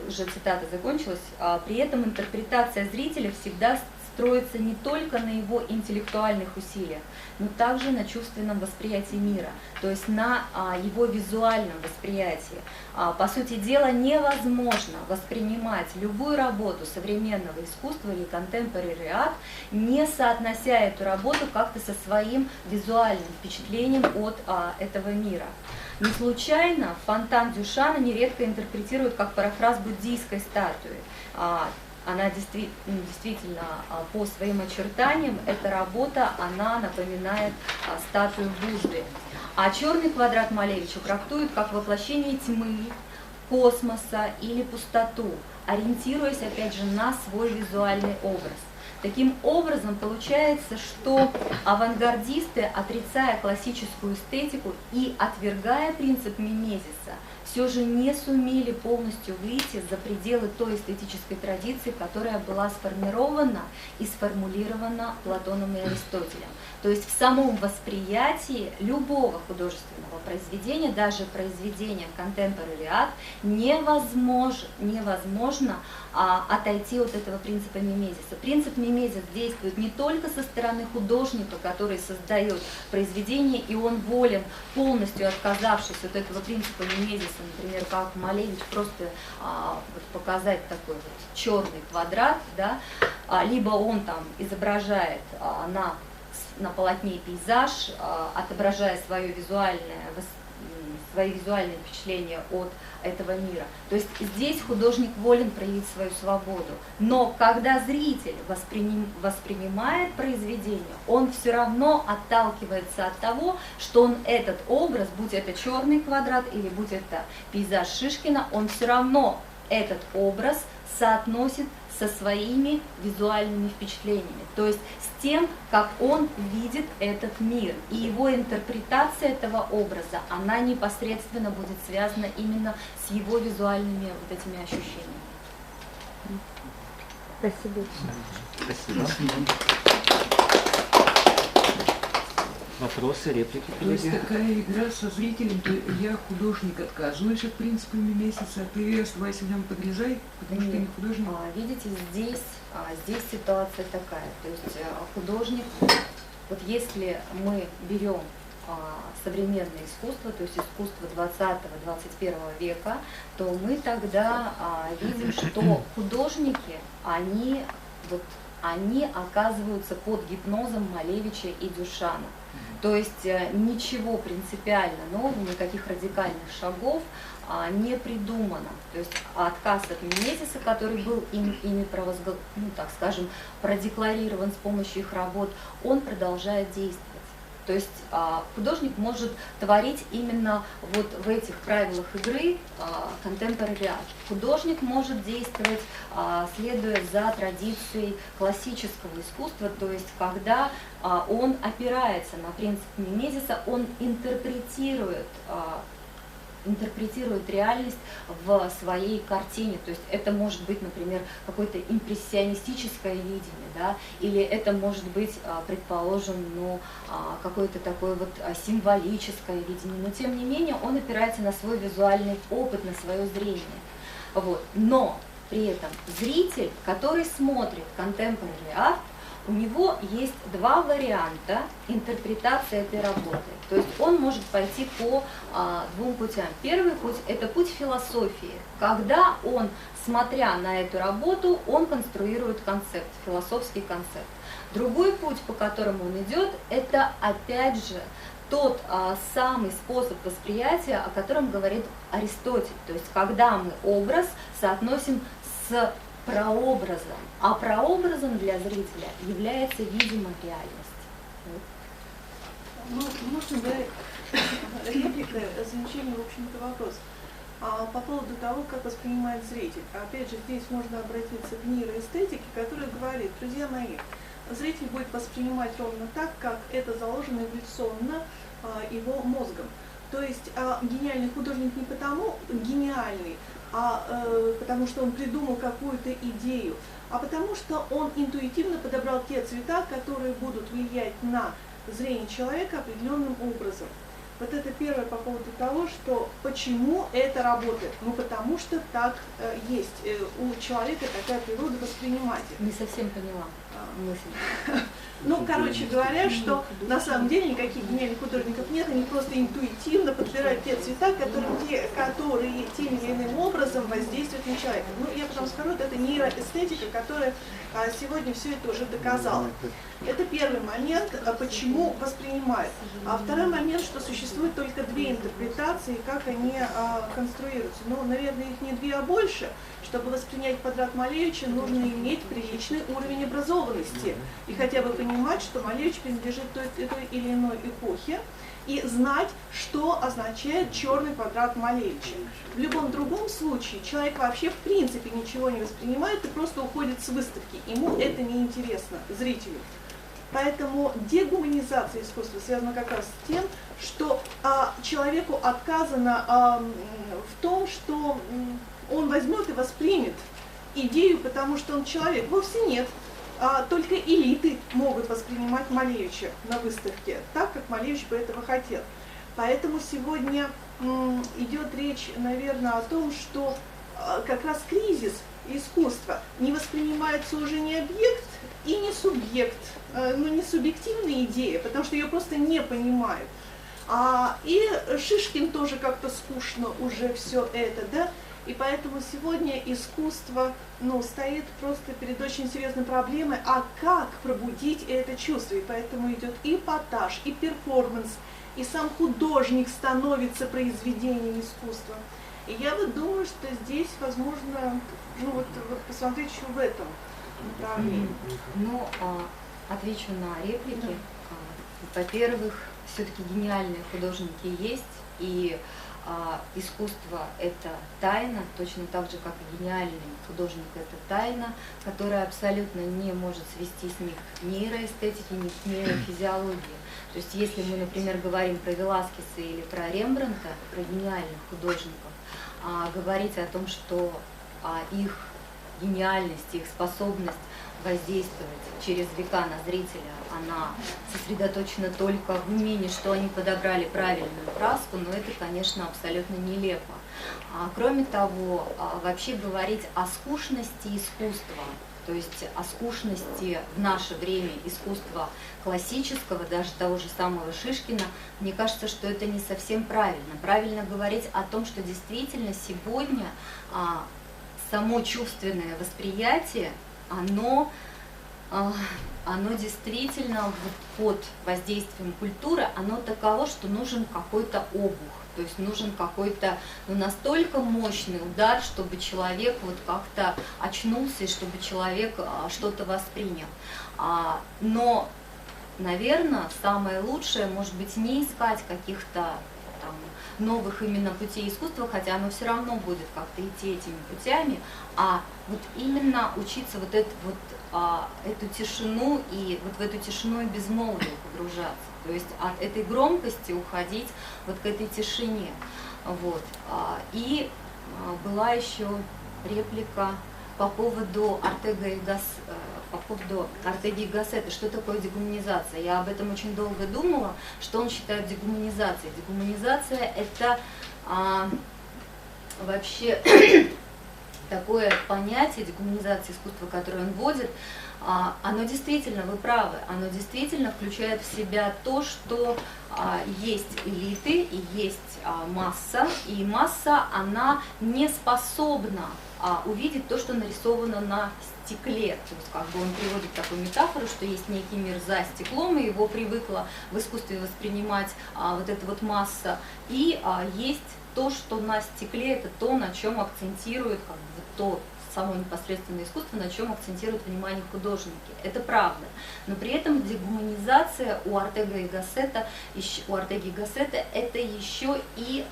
уже цитата закончилась, при этом интерпретация зрителя всегда строится не только на его интеллектуальных усилиях, но также на чувственном восприятии мира, то есть на его визуальном восприятии. По сути дела, невозможно воспринимать любую работу современного искусства или contemporary art, не соотнося эту работу как-то со своим визуальным впечатлением от этого мира. Не случайно фонтан Дюшана нередко интерпретируют как парафраз буддийской статуи. Она действительно по своим очертаниям, эта работа, она напоминает статую Будды. А черный квадрат Малевича трактует как воплощение тьмы, космоса или пустоту, ориентируясь опять же на свой визуальный образ. Таким образом, получается, что авангардисты, отрицая классическую эстетику и отвергая принцип мимезиса, все же не сумели полностью выйти за пределы той эстетической традиции, которая была сформирована и сформулирована Платоном и Аристотелем. То есть в самом восприятии любого художественного произведения, даже произведения contemporary art, невозможно отойти от этого принципа мимезиса. Принцип мимезис действует не только со стороны художника, который создает произведение, и он волен, полностью отказавшись от этого принципа мимезиса, например, как Малевич, просто показать такой вот черный квадрат, да, либо он там изображает на полотне пейзаж, отображая свои визуальные впечатления от этого мира. То есть здесь художник волен проявить свою свободу. Но когда зритель воспринимает произведение, он все равно отталкивается от того, что он этот образ, будь это черный квадрат или будь это пейзаж Шишкина, он все равно этот образ соотносит со своими визуальными впечатлениями, то есть с тем, как он видит этот мир. И его интерпретация этого образа, она непосредственно будет связана именно с его визуальными вот этими ощущениями. Спасибо. Спасибо. Вопросы, реплики? То есть такая игра со зрителем, то я художник, отказываюсь от принципа мимезиса, а ты оставайся в нем, подрезай, потому что ты не художник. Видите, здесь ситуация такая, то есть художник, вот если мы берем современное искусство, то есть искусство 20-21 века, то мы тогда видим, что художники, они оказываются под гипнозом Малевича и Дюшана. То есть ничего принципиально нового, никаких радикальных шагов не придумано. То есть отказ от мимезиса, который был ими продекларирован с помощью их работ, он продолжает действовать. То есть художник может творить именно вот в этих правилах игры contemporary art. Художник может действовать, следуя за традицией классического искусства, то есть когда он опирается на принцип мимезиса, он интерпретирует реальность в своей картине. То есть это может быть, например, какое-то импрессионистическое видение, да, или это может быть, предположим, какое-то такое вот символическое видение, но тем не менее он опирается на свой визуальный опыт, на свое зрение. Вот. Но при этом зритель, который смотрит contemporary art, у него есть два варианта интерпретации этой работы. То есть он может пойти по двум путям. Первый путь – это путь философии, когда он, смотря на эту работу, он конструирует концепт, философский концепт. Другой путь, по которому он идет, это опять же тот самый способ восприятия, о котором говорит Аристотель. То есть когда мы образ соотносим с прообразом, а прообразом для зрителя является видимая реальность. Ну, можно, да, реплика, замечание, в общем-то, вопрос. По поводу того, как воспринимает зритель. Опять же, здесь можно обратиться к нейроэстетике, которая говорит, друзья мои, зритель будет воспринимать ровно так, как это заложено эволюционно его мозгом. То есть гениальный художник не потому гениальный, потому что он придумал какую-то идею, а потому что он интуитивно подобрал те цвета, которые будут влиять на зрение человека определенным образом. Вот это первое по поводу того, что почему это работает. Ну потому что так есть. У человека такая природа воспринимать. Не совсем поняла мысль. Ну, короче говоря, что на самом деле никаких гениальных художников нет, они просто интуитивно подбирают те цвета, которые тем или иным образом воздействуют на человека. Ну, я потом скажу, это нейроэстетика, которая сегодня все это уже доказала. Это первый момент, почему воспринимают. А второй момент, что существует только две интерпретации, как они конструируются. Ну, наверное, их не две, а больше. Чтобы воспринять квадрат Малевича, нужно иметь приличный уровень образованности и хотя бы понимать, что Малевич принадлежит той или иной эпохе, и знать, что означает черный квадрат Малевича. В любом другом случае человек вообще в принципе ничего не воспринимает и просто уходит с выставки. Ему это не интересно, зрителю. Поэтому дегуманизация искусства связана как раз с тем, что человеку отказано в том, что он возьмет и воспримет идею, потому что он человек. Вовсе нет. Только элиты могут воспринимать Малевича на выставке так, как Малевич бы этого хотел. Поэтому сегодня идет речь, наверное, о том, что как раз кризис искусства не воспринимается уже не объект и не субъект, ну не субъективная идея, потому что ее просто не понимают. И Шишкин тоже как-то скучно уже все это, да? И поэтому сегодня искусство стоит просто перед очень серьезной проблемой, а как пробудить это чувство. И поэтому идет и эпатаж, и перформанс, и сам художник становится произведением искусства. И я вот думаю, что здесь возможно посмотреть еще в этом направлении. Ну, отвечу на реплики. Во-первых, все-таки гениальные художники есть, и искусство – это тайна, точно так же, как и гениальный художник – это тайна, которая абсолютно не может свестись ни к нейроэстетике, ни к нейрофизиологии. То есть если мы, например, говорим про Веласкеса или про Рембрандта, про гениальных художников, говорить о том, что их гениальность, их способность воздействовать через века на зрителя, она сосредоточена только в умении, что они подобрали правильную краску, но это, конечно, абсолютно нелепо. Кроме того, вообще говорить о скучности искусства, то есть о скучности в наше время искусства классического, даже того же самого Шишкина, мне кажется, что это не совсем правильно. Правильно говорить о том, что действительно сегодня само чувственное восприятие, оно действительно под воздействием культуры, оно таково, что нужен какой-то обух, то есть нужен какой-то настолько мощный удар, чтобы человек вот как-то очнулся и чтобы человек что-то воспринял. Но, наверное, самое лучшее, может быть, не искать каких-то новых именно путей искусства, хотя оно все равно будет как-то идти этими путями, а вот именно учиться эту тишину и вот в эту тишину и безмолвие погружаться, то есть от этой громкости уходить вот к этой тишине. Вот. И была еще реплика по поводу Ортеги и Гассета, что такое дегуманизация. Я об этом очень долго думала, что он считает дегуманизацией. Дегуманизация – это вообще такое понятие дегуманизации искусства, которое он вводит, Оно действительно, вы правы, оно действительно включает в себя то, что есть элиты и есть масса, и масса, она не способна увидеть то, что нарисовано на стекле. То есть, как бы он приводит такую метафору, что есть некий мир за стеклом, и его привыкла в искусстве воспринимать вот эта вот масса, и есть то, что на стекле, это то, на чем акцентирует как бы, то само непосредственное искусство, на чем акцентируют внимание художники. Это правда. Но при этом дегуманизация у Ортега и Гассета, это еще и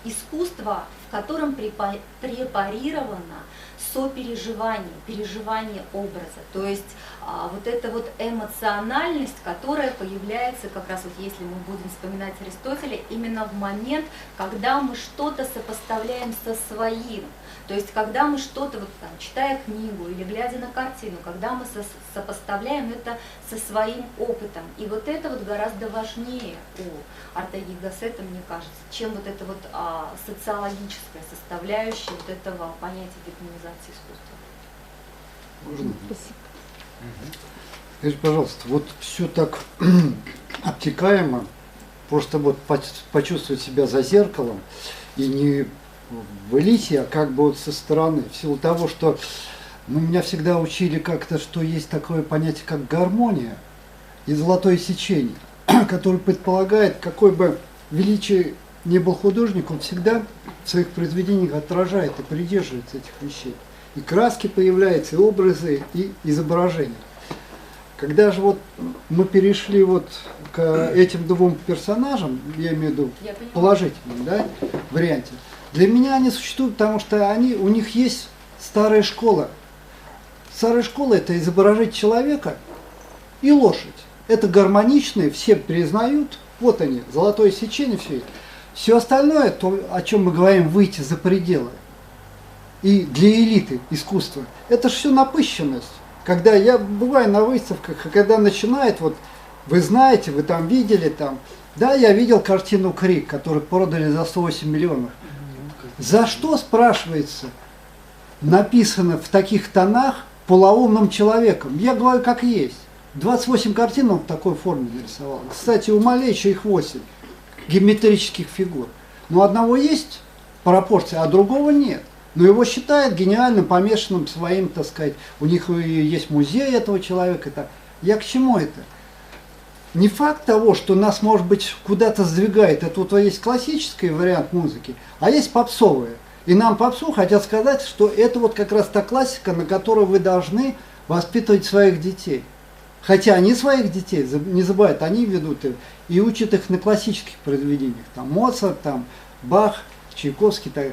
искусство, в котором препарировано сопереживание, переживание образа. То есть вот эта вот эмоциональность, которая появляется как раз вот если мы будем вспоминать Аристотеля, именно в момент, когда мы что-то сопоставляем со своим. То есть когда мы что-то, вот, там, читая книгу или глядя на картину, когда мы сопоставляем это со своим опытом. И вот это вот гораздо важнее у Ортеги и Гассета, мне кажется, чем вот эта вот социологическая составляющая вот этого понятия дегуманизации искусства. Можно? Скажите, пожалуйста, вот все так обтекаемо, просто вот почувствовать себя за зеркалом и не в элите, а как бы вот со стороны, в силу того, что меня всегда учили как-то, что есть такое понятие, как гармония и золотое сечение, которое предполагает, какой бы величие ни был художник, он всегда в своих произведениях отражает и придерживается этих вещей. И краски появляются, и образы, и изображения. Когда же вот мы перешли вот к этим двум персонажам, я имею в виду положительным, да, варианте, для меня они существуют, потому что у них есть старая школа. Старая школа – это изображать человека и лошадь. Это гармоничные, все признают, вот они, золотое сечение, все это. Все остальное, то, о чем мы говорим, выйти за пределы, и для элиты искусства, это же все напыщенность. Когда я бываю на выставках, и когда начинает, вот вы знаете, вы там видели, там, да, я видел картину «Крик», которую продали за 108 миллионов. За что, спрашивается, написано в таких тонах полоумным человеком? Я говорю, как есть. 28 картин он в такой форме нарисовал. Кстати, у Мале еще их 8 геометрических фигур. Но одного есть пропорция, а другого нет. Но его считают гениальным, помешанным своим, так сказать. У них есть музей этого человека. Я к чему это? Не факт того, что нас, может быть, куда-то сдвигает. Это вот есть классический вариант музыки, а есть попсовые. И нам попсу хотят сказать, что это вот как раз та классика, на которой вы должны воспитывать своих детей. Хотя они своих детей, не забывают, они ведут их и учат их на классических произведениях. Там Моцарт, там Бах, Чайковский. Так.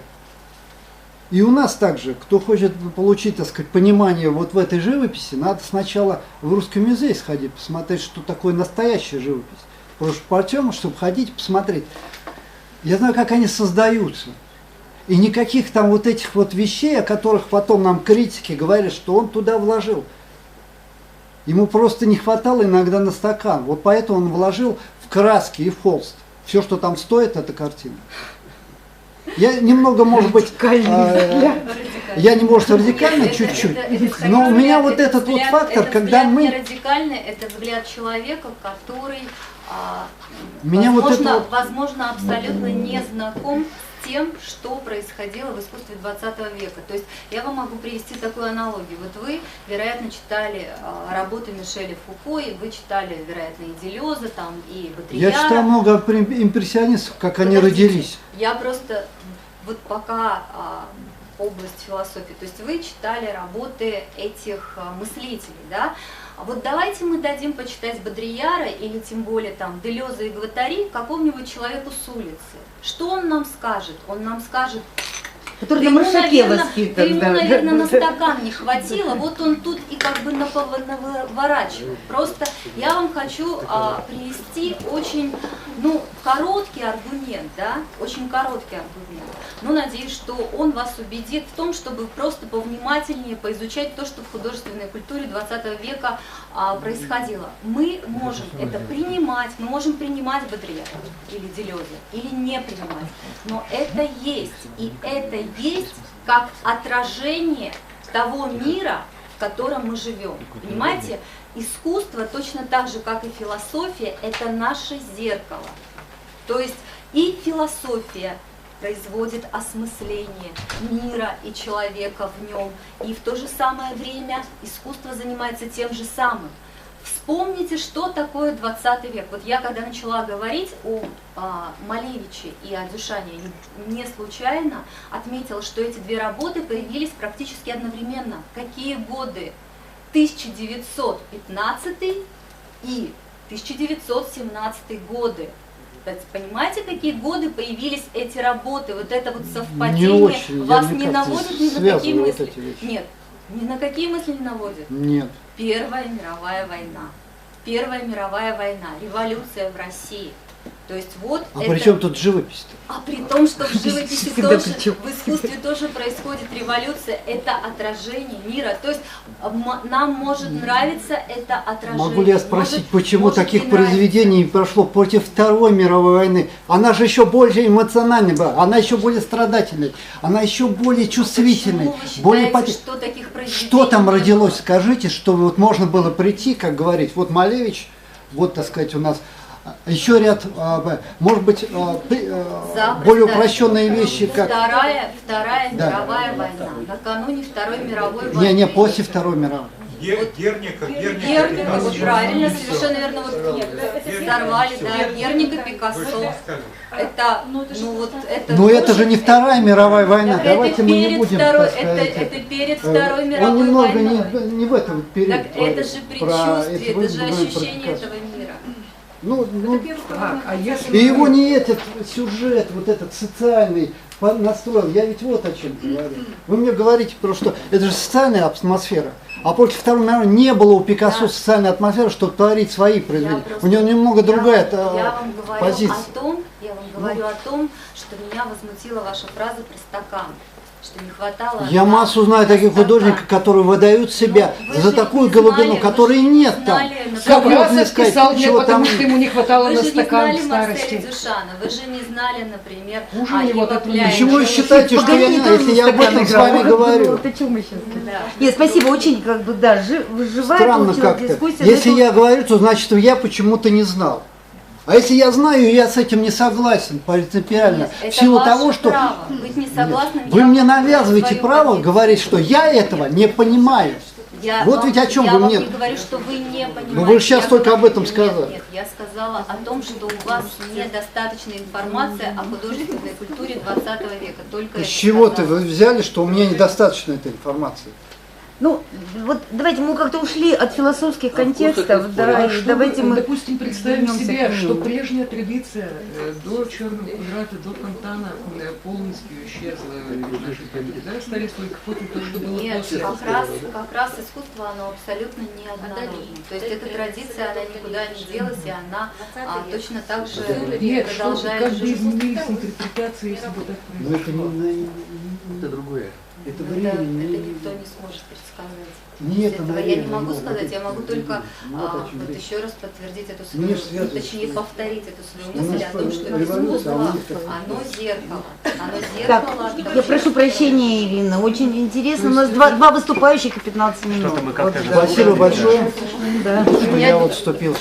И у нас также, кто хочет получить, так сказать, понимание вот в этой живописи, надо сначала в Русский музей сходить, посмотреть, что такое настоящая живопись. Прошу по Артему, чтобы ходить, посмотреть. Я знаю, как они создаются. И никаких там вот этих вот вещей, о которых потом нам критики говорят, что он туда вложил. Ему просто не хватало иногда на стакан. Вот поэтому он вложил в краски и в холст. Все, что там стоит, это картина. Я немного, может быть, я не, может, радикально чуть-чуть, но у меня вот этот вот фактор, когда мы... Это радикальный, это взгляд человека, который, возможно, абсолютно не знаком с тем, что происходило в искусстве 20 века. То есть я вам могу привести такую аналогию. Вот вы, вероятно, читали работы Мишеля Фуко, и вы читали, вероятно, и Делеза, там, и Бодрияра. Я читал много импрессионистов, как они родились. Я просто, вот пока область философии, то есть вы читали работы этих мыслителей, да? Вот давайте мы дадим почитать Бодрияра или тем более там Делеза и Гваттари какому-нибудь человеку с улицы. Что он нам скажет? Он нам скажет, который на маршаке воспитан. Ему, наверное, на стакан не хватило, вот он тут и как бы наворачивает. Просто я вам хочу привести очень, короткий аргумент, да, очень короткий аргумент. Но надеюсь, что он вас убедит в том, чтобы просто повнимательнее поизучать то, что в художественной культуре 20 века происходило. Мы можем это принимать, мы можем принимать Бодрияра или Делеза, или не принимать, но это есть, и это есть как отражение того мира, в которым мы живем. Понимаете? Искусство точно так же, как и философия, это наше зеркало. То есть и философия производит осмысление мира и человека в нем, и в то же самое время искусство занимается тем же самым. Вспомните, что такое 20 век. Вот я когда начала говорить о Малевиче и о Дюшане, не случайно отметила, что эти две работы появились практически одновременно. Какие годы? 1915 и 1917 годы. Понимаете, какие годы появились эти работы? Вот это вот совпадение Не очень, вас я не никак наводит не ни на какие связываю вот мысли? эти вещи. Нет, ни на какие мысли не наводит. Нет. Первая мировая война. Первая мировая война, революция в России. То есть вот А это... при чем тут живопись-то? А при том, что в живописи Всегда тоже, причем. в искусстве тоже происходит революция, это отражение мира. То есть нам может нравиться это отражение. Могу ли я спросить, может, почему может таких не нравится. произведений не прошло против Второй мировой войны? Она же еще более эмоциональной была, она еще более страдательной, она еще более чувствительной. Почему вы считаете, Более что таких произведений Что там не было? родилось, скажите, что вот можно было прийти, как говорить, вот Малевич, вот, так сказать, у нас еще ряд, может быть, Запросто. более упрощенные вещи, как... Вторая Да. мировая война, накануне Второй мировой войны. Не, после Второй мировой. Герника, Герника, вот правильно, совершенно верно, вот взорвали, да, Герника, Пикассо. Это, ну вот это. Но это тоже- же не Вторая мировая война, Так давайте это мы не перед будем, второй, так сказать, это перед Второй мировой он немного войной. не в этом период. Так это же предчувствие, это же ощущение Пикассо. этого мира. Ну, А если... и его не этот сюжет, вот этот социальный настроил. Я ведь вот о чем говорю. Вы мне говорите, потому что это же социальная атмосфера. А после Второй мировой не было у Пикассо Да. социальной атмосферы, чтобы творить свои произведения. просто- У него немного другая я вам говорю позиция. я вам говорю о том, что меня возмутила ваша фраза про стакан, что не хватало. Я нам массу знаю таких стакана. художников, которые выдают себя Ну, вы за же такую не знали, глубину, вы которой же не нет там. знали, например, Как можно Красов сказать, писал мне, чего там потому что ему не хватало Вы на же не стакан знали в Марселя старости. Дюшана, вы же не знали, например, Хуже него Ива так не Пляйна. Почему вы считаете, что я не знаю, если я об этом с вами говорю? Вот о чем мы сейчас. Да. Нет, спасибо, очень как бы, да, живая Странно получилась как-то. дискуссия. Если но я говорю, то значит, что я почему-то не знал. А если я знаю, я с этим не согласен принципиально. Нет, В это силу ваше того, что право. Быть не согласным, вы я мне вам навязываете свою право позицию. говорить, что я этого не понимаю. Вот вам- ведь о чем я вы вам мне- не говорю, что вы не понимаете. Ну, вы же сейчас Я только об говорю- этом сказали. Нет, я сказала о том, что у вас недостаточная информация о художественной культуре 20 века. Только Из это чего-то сказала. вы взяли, что у меня недостаточно этой информации? Ну, вот давайте мы как-то ушли от философских контекстов, да, А и что давайте мы, мы, допустим, представим вернемся себе, к нему. что прежняя традиция до Черного квадрата, до Фонтана полностью исчезла в нашей памяти, да, остались только фото, то, что было Нет, после. как раз искусство, оно абсолютно неоднородно. То есть эта традиция, она никуда не делась, и она точно так же Нет, что продолжает как бы жить. изменились интерпретации, если бы так Но произошло. Это другое. Это Это время никто не сможет предсказать. Нет, Этого я не могу сказать, я могу только вот о чем вот речь. еще раз подтвердить эту Мне свою, ж связано, точнее что- повторить эту свою У нас мысль о том, что революция, искусство, а у них как- оно зеркало. Оно Так, зеркало. я прошу прощения, Ирина, очень интересно. У нас два выступающих и 15 минут. Что-то мы как-то Вот, же- да. Спасибо большое, Да. что я вот вступил.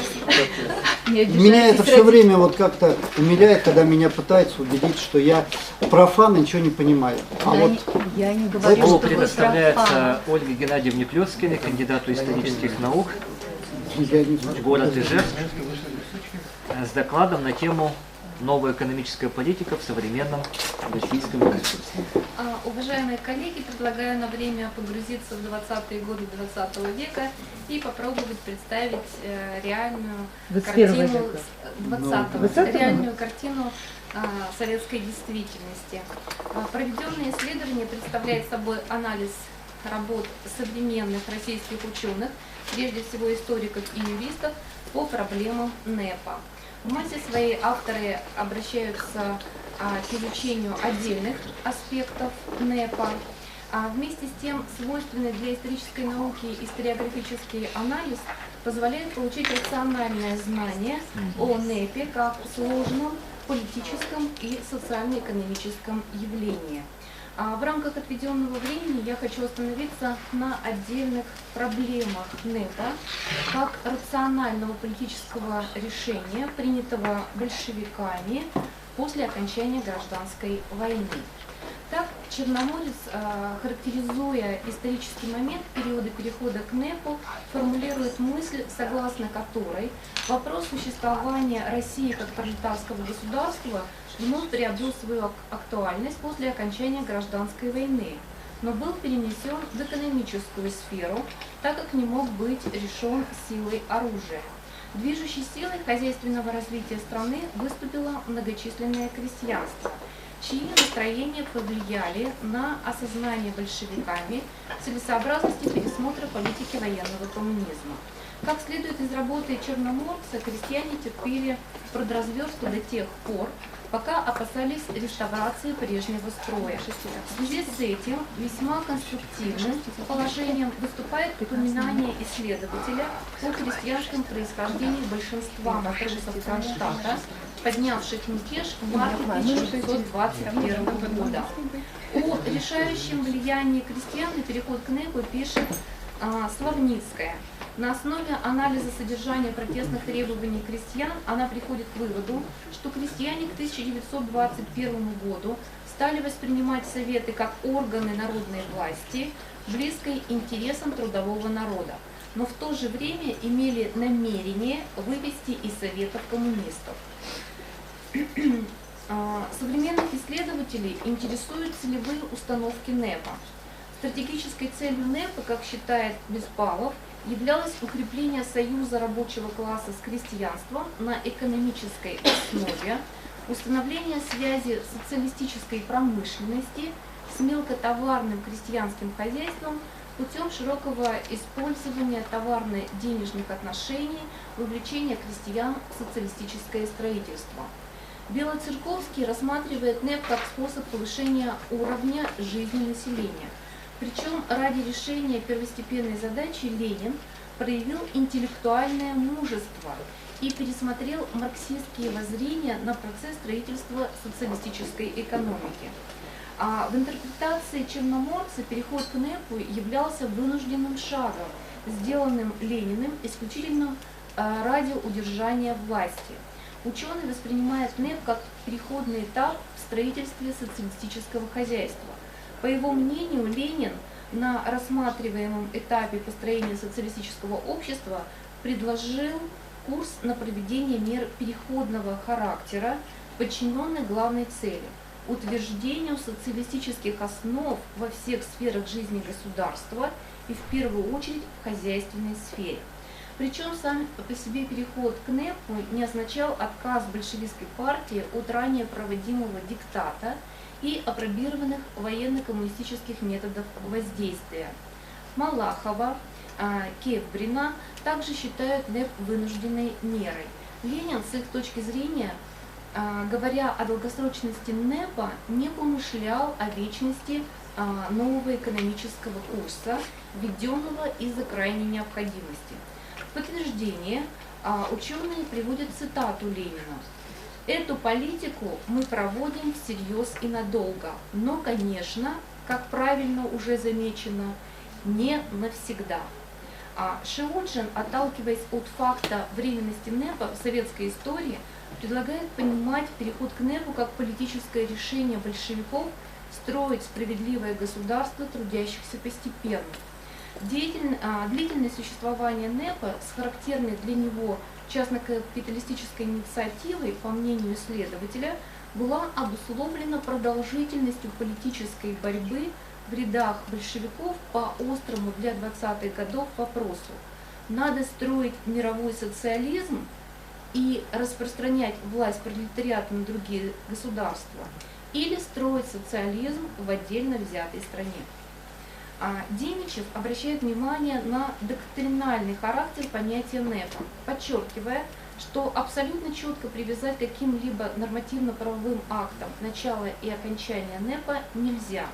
Меня это все время вот как-то умиляет, когда меня пытаются убедить, что я профан и ничего не понимаю. А вот Я не говорю, Слово что вы профан. предоставляется Ольге Геннадьевне Клёцкиной, кандидату исторических наук, я не знаю. город Ижевск, с докладом на тему «Новая экономическая политика в современном российском государстве». Уважаемые коллеги, предлагаю на время погрузиться в 20-е годы 20 века и попробовать представить реальную 21 картину века. 20-го, реальную картину советской действительности. Проведенное исследование представляет собой анализ работ современных российских ученых, прежде всего историков и юристов, по проблемам НЭПа. В массе своей авторы обращаются к изучению отдельных аспектов НЭПа. Вместе с тем, свойственный для исторической науки историографический анализ позволяет получить рациональное знание о НЭПе как сложном политическом и социально-экономическом явлении. В рамках отведенного времени я хочу остановиться на отдельных проблемах НЭПа как рационального политического решения, принятого большевиками после окончания гражданской войны. Так, Черноморец, характеризуя исторический момент периода перехода к НЭПу, формулирует мысль, согласно которой вопрос существования России как пролетарского государства вновь приобрел свою актуальность после окончания гражданской войны, но был перенесен в экономическую сферу, так как не мог быть решен силой оружия. Движущей силой хозяйственного развития страны выступило многочисленное крестьянство, чьи настроения повлияли на осознание большевиками целесообразности пересмотра политики военного коммунизма. Как следует из работы Черноморца, крестьяне терпели продразверстку до тех пор, пока опасались реставрации прежнего строя. В связи с этим весьма конструктивным положением выступает упоминание исследователя о крестьянском происхождении большинства матросов Кронштадта, поднявших мятеж в марте 1921 года. О решающем влиянии крестьян на переход к НЭПу пишет Славницкая. На основе анализа содержания протестных требований крестьян она приходит к выводу, что крестьяне к 1921 году стали воспринимать советы как органы народной власти, близкой интересам трудового народа, но в то же время имели намерение вывести из советов коммунистов. Современных исследователей интересуют целевые установки НЭПа. Стратегической целью НЭПа, как считает Беспалов, являлось укрепление союза рабочего класса с крестьянством на экономической основе, установление связи социалистической промышленности с мелкотоварным крестьянским хозяйством путем широкого использования товарно-денежных отношений, вовлечения крестьян в социалистическое строительство. Белоцерковский рассматривает НЭП как способ повышения уровня жизни населения. Причем ради решения первостепенной задачи Ленин проявил интеллектуальное мужество и пересмотрел марксистские воззрения на процесс строительства социалистической экономики. В интерпретации Черноморца переход к НЭПу являлся вынужденным шагом, сделанным Лениным исключительно ради удержания власти. Ученый воспринимает НЭП как переходный этап в строительстве социалистического хозяйства. По его мнению, Ленин на рассматриваемом этапе построения социалистического общества предложил курс на проведение мер переходного характера, подчиненных главной цели – утверждению социалистических основ во всех сферах жизни государства и в первую очередь в хозяйственной сфере. Причем сам по себе переход к НЭПу не означал отказ большевистской партии от ранее проводимого диктата и апробированных военно-коммунистических методов воздействия. Малахова, Кевбрина также считают НЭП вынужденной мерой. Ленин, с их точки зрения, говоря о долгосрочности НЭПа, не помышлял о вечности нового экономического курса, введенного из-за крайней необходимости. В подтверждение ученые приводят цитату Ленина. «Эту политику мы проводим всерьез и надолго, но, конечно, как правильно уже замечено, не навсегда». Шиоджин, отталкиваясь от факта временности НЭПа в советской истории, предлагает понимать переход к НЭПу как политическое решение большевиков строить справедливое государство трудящихся постепенно. Длительное существование НЭПа с характерной для него частно-капиталистической инициативой, по мнению исследователя, была обусловлена продолжительностью политической борьбы в рядах большевиков по острому для 20-х годов вопросу: надо строить мировой социализм и распространять власть пролетариата на другие государства, или строить социализм в отдельно взятой стране. Демичев обращает внимание на доктринальный характер понятия НЭПа, подчеркивая, что абсолютно четко привязать каким-либо нормативно-правовым актом начало и окончание НЭПа нельзя.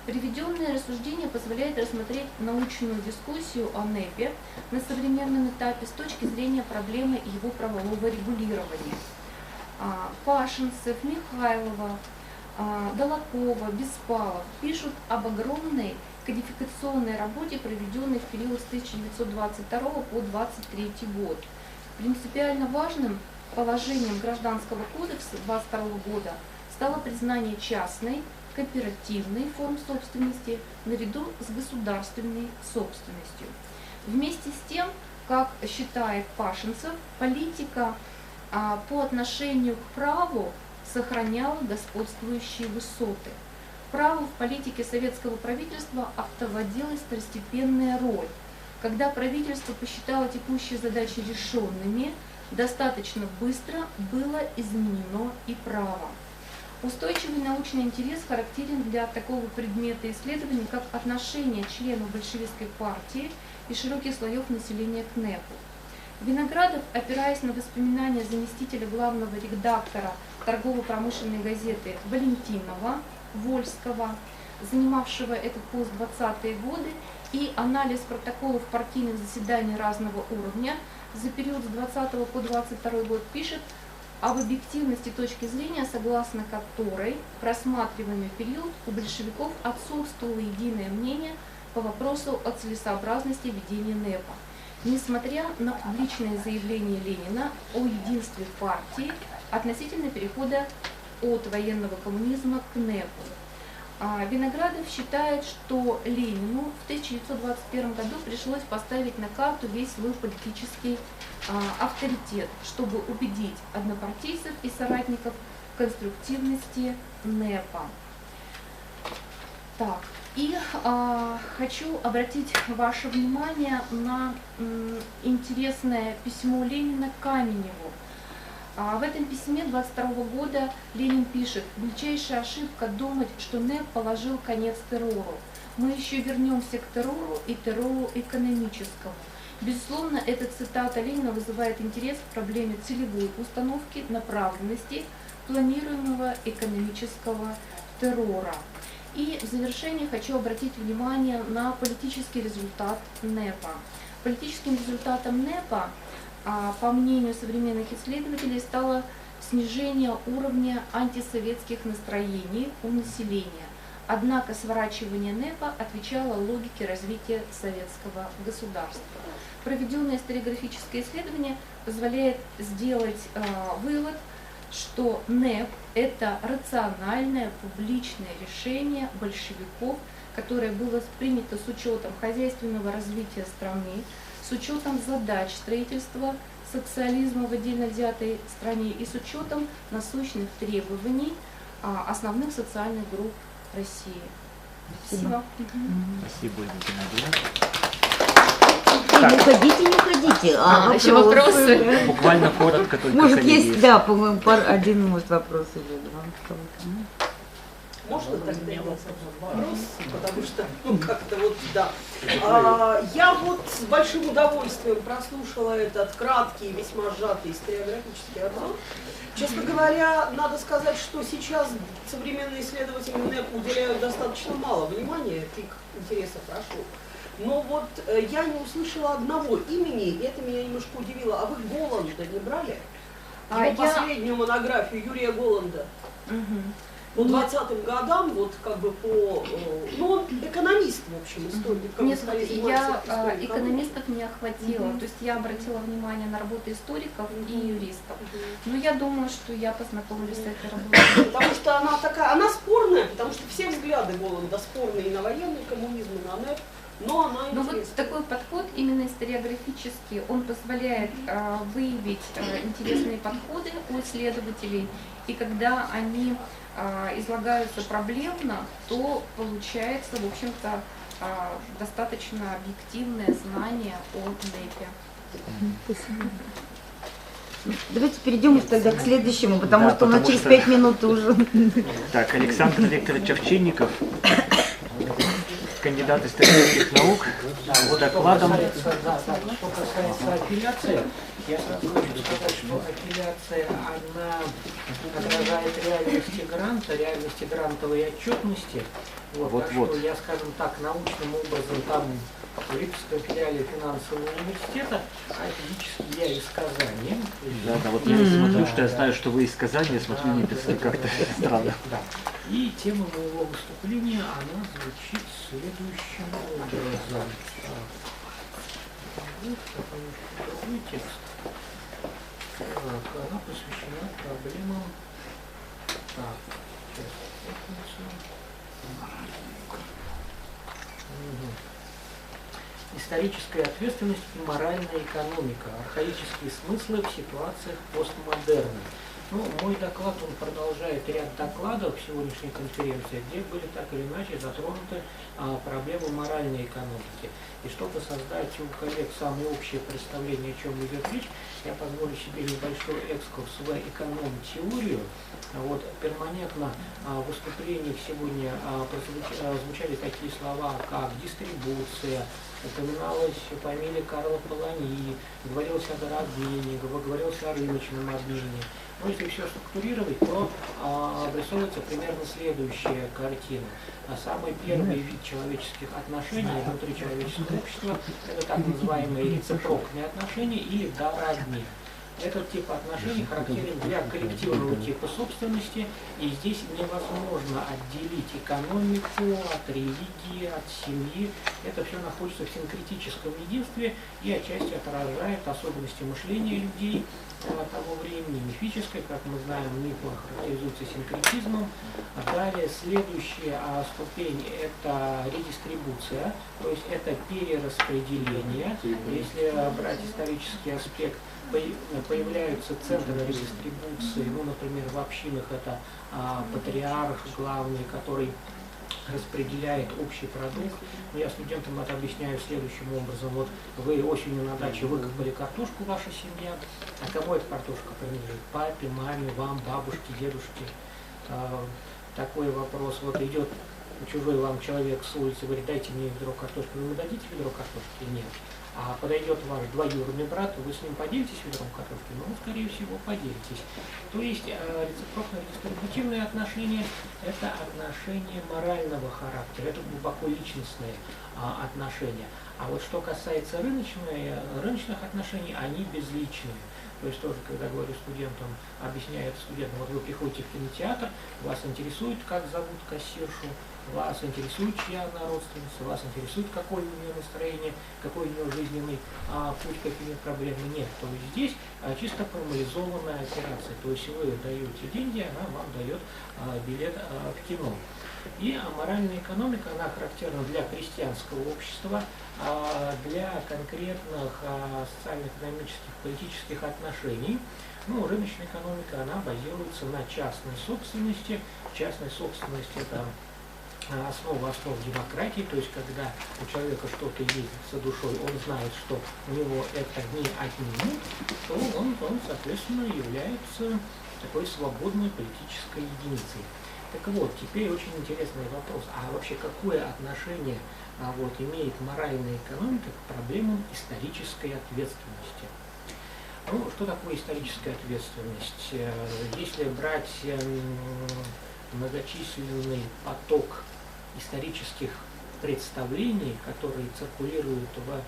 Приведенное рассуждение позволяет рассмотреть научную дискуссию о НЭПе на современном этапе с точки зрения проблемы его правового регулирования. Пашинцев, Михайлова Долокова, Беспалов пишут об огромной кодификационной работе, проведенной в период с 1922 по 1923 год. Принципиально важным положением Гражданского кодекса 1922 года стало признание частной, кооперативной форм собственности наряду с государственной собственностью. Вместе с тем, как считает Пашинцев, политика по отношению к праву сохраняла господствующие высоты. Праву в политике советского правительства отводилась второстепенная роль. Когда правительство посчитало текущие задачи решенными, достаточно быстро было изменено и право. Устойчивый научный интерес характерен для такого предмета исследований, как отношение членов большевистской партии и широких слоев населения к НЭПу. Виноградов, опираясь на воспоминания заместителя главного редактора торгово-промышленной газеты Валентинова Вольского, занимавшего этот пост в 20-е годы, и анализ протоколов партийных заседаний разного уровня за период с 20 по 22 год, пишет об объективности точки зрения, согласно которой в рассматриваемый период у большевиков отсутствовало единое мнение по вопросу о целесообразности ведения НЭПа. Несмотря на публичное заявление Ленина о единстве партии относительно перехода от военного коммунизма к НЭПу. Виноградов считает, что Ленину в 1921 году пришлось поставить на карту весь свой политический авторитет, чтобы убедить однопартийцев и соратников в конструктивности НЭПа. Так, и хочу обратить ваше внимание на интересное письмо Ленина Каменеву. В этом письме 22 года Ленин пишет: «Величайшая ошибка думать, что НЭП положил конец террору. Мы еще вернемся к террору и террору экономическому». Безусловно, эта цитата Ленина вызывает интерес к проблеме целевой установки направленности планируемого экономического террора. И в завершение хочу обратить внимание на политический результат НЭПа. Политическим результатом НЭПа, по мнению современных исследователей, стало снижение уровня антисоветских настроений у населения. Однако сворачивание НЭПа отвечало логике развития советского государства. Проведенное историографическое исследование позволяет сделать вывод, что НЭП – это рациональное публичное решение большевиков, которое было принято с учетом хозяйственного развития страны, с учетом задач строительства социализма в отдельно взятой стране и с учетом насущных требований основных социальных групп России. Спасибо. Спасибо, Геннадий. Не уходите, не уходите. Еще вопросы? Буквально коротко только. Может, есть, да, по-моему, один, может, вопрос или два. Можно тогда я вопрос, потому что, как-то вот, да. Я вот с большим удовольствием прослушала этот краткий, весьма сжатый историографический обзор. Честно говоря, надо сказать, что сейчас современные исследователи НЭП уделяют достаточно мало внимания, пик интереса прошел. Но вот я не услышала одного имени, и это меня немножко удивило. А вы Голланда не брали? Последнюю монографию Юрия Голланда. По 20-м годам, вот как бы по... Ну, он экономист, в общем, историк. Нет, я экономистов не охватила. То есть я обратила внимание на работы историков и юристов. Но я думаю, что я познакомлюсь с этой работой. Потому что она такая, она спорная, потому что все взгляды Голланда спорные и на военный коммунизм, и на НЭП. Но она вот такой подход, именно историографический, он позволяет выявить интересные подходы у исследователей. И когда они излагаются проблемно, то получается, в общем-то, достаточно объективное знание о НЭПе. Давайте перейдем тогда к следующему, потому что у нас через 5 минут уже. Так, Александр Викторович Овчинников, кандидат исторических наук, с докладом. Что касается апелляции, я сразу хочу сказать, что апелляция, она отражает реальности грантовой отчетности. Так что я, скажем так, научным образом там в Липецком филиале финансового университета, а физически я из Казани. Да, вот я смотрю, что я знаю, что вы из Казани, я смотрю, не как-то странно. Да. И тема моего выступления, она звучит следующим образом. Другой текст. Так, она посвящена проблемам. Так, сейчас. Историческая ответственность и моральная экономика. Архаические смыслы в ситуациях постмодерна. Ну, мой доклад, он продолжает ряд докладов сегодняшней конференции, где были так или иначе затронуты проблемы моральной экономики. И чтобы создать у коллег самое общее представление, о чем идет речь, я позволю себе небольшой экскурс в эконом-теорию. Вот, перманентно в выступлениях сегодня звучали такие слова, как дистрибуция, упоминалась фамилия Карла Полани, говорилось о дарообмене, говорилось о рыночном обмене. Но если все структурировать, то обрисовывается примерно следующая картина. Самый первый вид человеческих отношений внутри человеческого общества – это так называемые рецепрокные отношения или дарообмен. Этот тип отношений характерен для коллективного типа собственности, и здесь невозможно отделить экономику от религии, от семьи. Это все находится в синкретическом единстве и отчасти отражает особенности мышления людей того времени, мифическое, как мы знаем, мифы характеризуются синкретизмом. Далее следующая ступень – это редистрибуция, то есть это перераспределение. Если брать исторический аспект, появляются центры редистрибуции, ну, например, в общинах это патриарх главный, который распределяет общий продукт. Я студентам это объясняю следующим образом. Вот вы осенью на даче выкопали картошку, ваша семья, а кому эта картошка принадлежит? Папе, маме, вам, бабушке, дедушке? Такой вопрос. Вот идет чужой вам человек с улицы, говорит, дайте мне ведро картошки. Вы ему дадите ведро картошки? Нет. А подойдет ваш двоюродный брат, вы с ним поделитесь ведром картошки? Ну, скорее всего, поделитесь. То есть рецепрокно-дистрибутивные отношения – это отношения морального характера, это глубоко личностные отношения. А вот что касается рыночных отношений, они безличные. То есть тоже, когда говорю студентам, объясняю это студентам, вот вы приходите в кинотеатр, вас интересует, как зовут кассиршу, вас интересует, чья она родственница, вас интересует, какое у нее настроение, какой у нее жизненный путь, какие проблемы нет. То есть здесь чисто формализованная операция. То есть вы даете деньги, она вам дает билет в кино. И моральная экономика, она характерна для крестьянского общества, для конкретных социально-экономических, политических отношений. Ну, рыночная экономика, она базируется на частной собственности. Частная собственность – это основа демократии, то есть когда у человека что-то есть за душой, он знает, что у него это не отнимут, то он соответственно, является такой свободной политической единицей. Так вот, теперь очень интересный вопрос. А вообще какое отношение имеет моральная экономика к проблемам исторической ответственности? Ну, что такое историческая ответственность? Если брать многочисленный поток исторических представлений, которые циркулируют в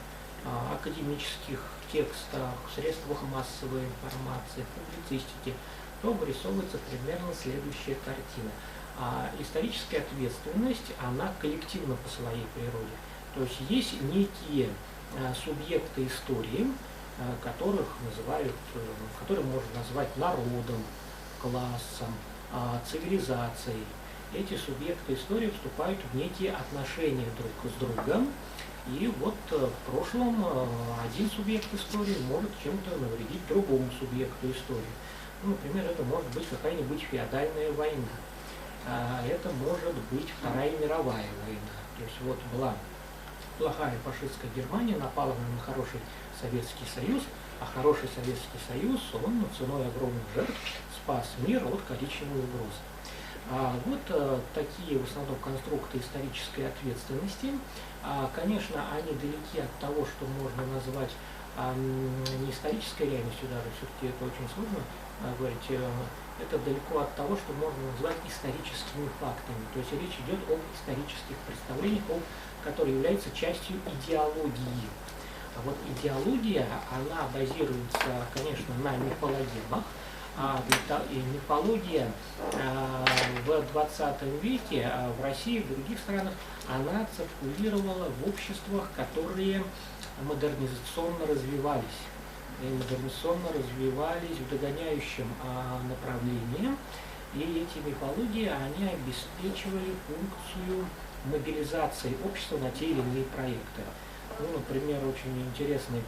академических текстах, средствах массовой информации, публицистике, то вырисовывается примерно следующая картина. Историческая ответственность, она коллективна по своей природе. То есть есть некие субъекты истории, которых можно назвать народом, классом, цивилизацией. Эти субъекты истории вступают в некие отношения друг с другом, и вот в прошлом один субъект истории может чем-то навредить другому субъекту истории. Ну, например, это может быть какая-нибудь феодальная война, это может быть Вторая мировая война. То есть вот была плохая фашистская Германия, напала на хороший Советский Союз, а хороший Советский Союз, он ценой огромных жертв спас мир от коричневой угрозы. Вот такие в основном конструкты исторической ответственности. Конечно, они далеки от того, что можно назвать не исторической реальностью, даже все-таки это очень сложно говорить, это далеко от того, что можно назвать историческими фактами. То есть речь идет об исторических представлениях, которые являются частью идеологии. А вот идеология, она базируется, конечно, на мифологемах, И мифология в 20 веке в России и в других странах, она циркулировала в обществах, которые модернизационно развивались. И модернизационно развивались в догоняющем направлении. И эти мифологии, они обеспечивали функцию мобилизации общества на те или иные проекты. Ну, например, очень интересный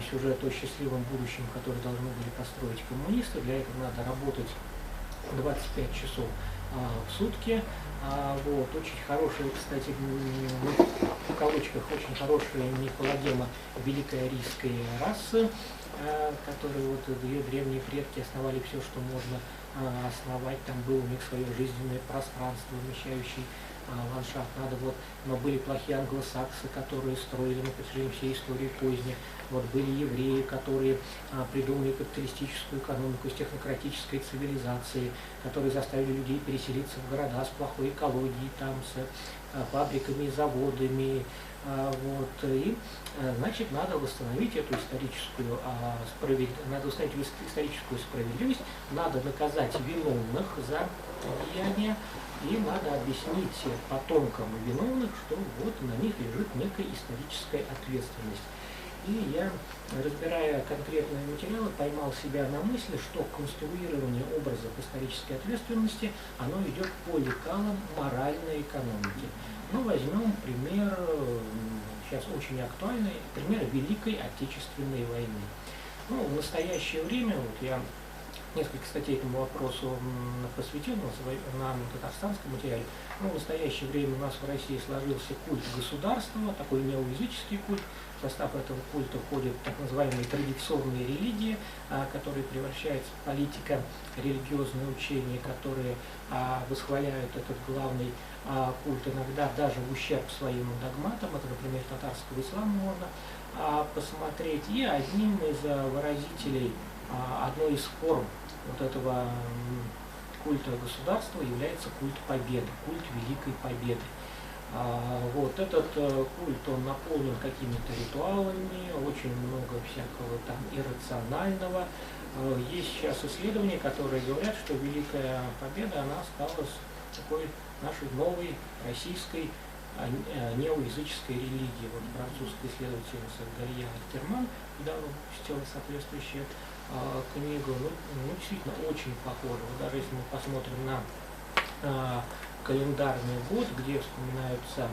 сюжет о счастливом будущем, который должны были построить коммунисты. Для этого надо работать 25 часов в сутки. Вот, очень хорошая, кстати, в кавычках, очень хорошая мифологема великой арийской расы, которые вот ее древние предки основали все, что можно основать. Там было у них свое жизненное пространство, вмещающее ландшафт. Но были плохие англосаксы, которые строили на протяжении всей истории поздней. Вот были евреи, которые придумали капиталистическую экономику с технократической цивилизацией, которые заставили людей переселиться в города с плохой экологией, там, с фабриками, заводами. Значит, надо восстановить эту историческую справедливость, надо наказать виновных за деяния, и надо объяснить потомкам виновных, что вот на них лежит некая историческая ответственность. И я, разбирая конкретные материалы, поймал себя на мысли, что конструирование образов исторической ответственности, оно идет по лекалам моральной экономики. Ну, возьмем пример, сейчас очень актуальный, пример Великой Отечественной войны. Ну, в настоящее время, вот я несколько статей этому вопросу посвятил на татарстанском материале. Но в настоящее время у нас в России сложился культ государства, такой неоязыческий культ. В состав этого культа входят так называемые традиционные религии, которые превращаются в политико-религиозные учения, которые восхваляют этот главный культ иногда даже в ущерб своим догматам. Это, например, татарского ислама можно посмотреть. И одним из выразителей одной из форм вот этого культа государства является культ победы, культ Великой Победы. Вот этот культ, он наполнен какими-то ритуалами, очень много всякого там иррационального. Есть сейчас исследования, которые говорят, что Великая Победа, она осталась такой нашей новой российской неоязыческой религии. Вот французская исследовательница Галия Актерман недавно выпустила соответствующую книгу. Ну, действительно очень похоже. Вот даже если мы посмотрим на календарный год, где вспоминаются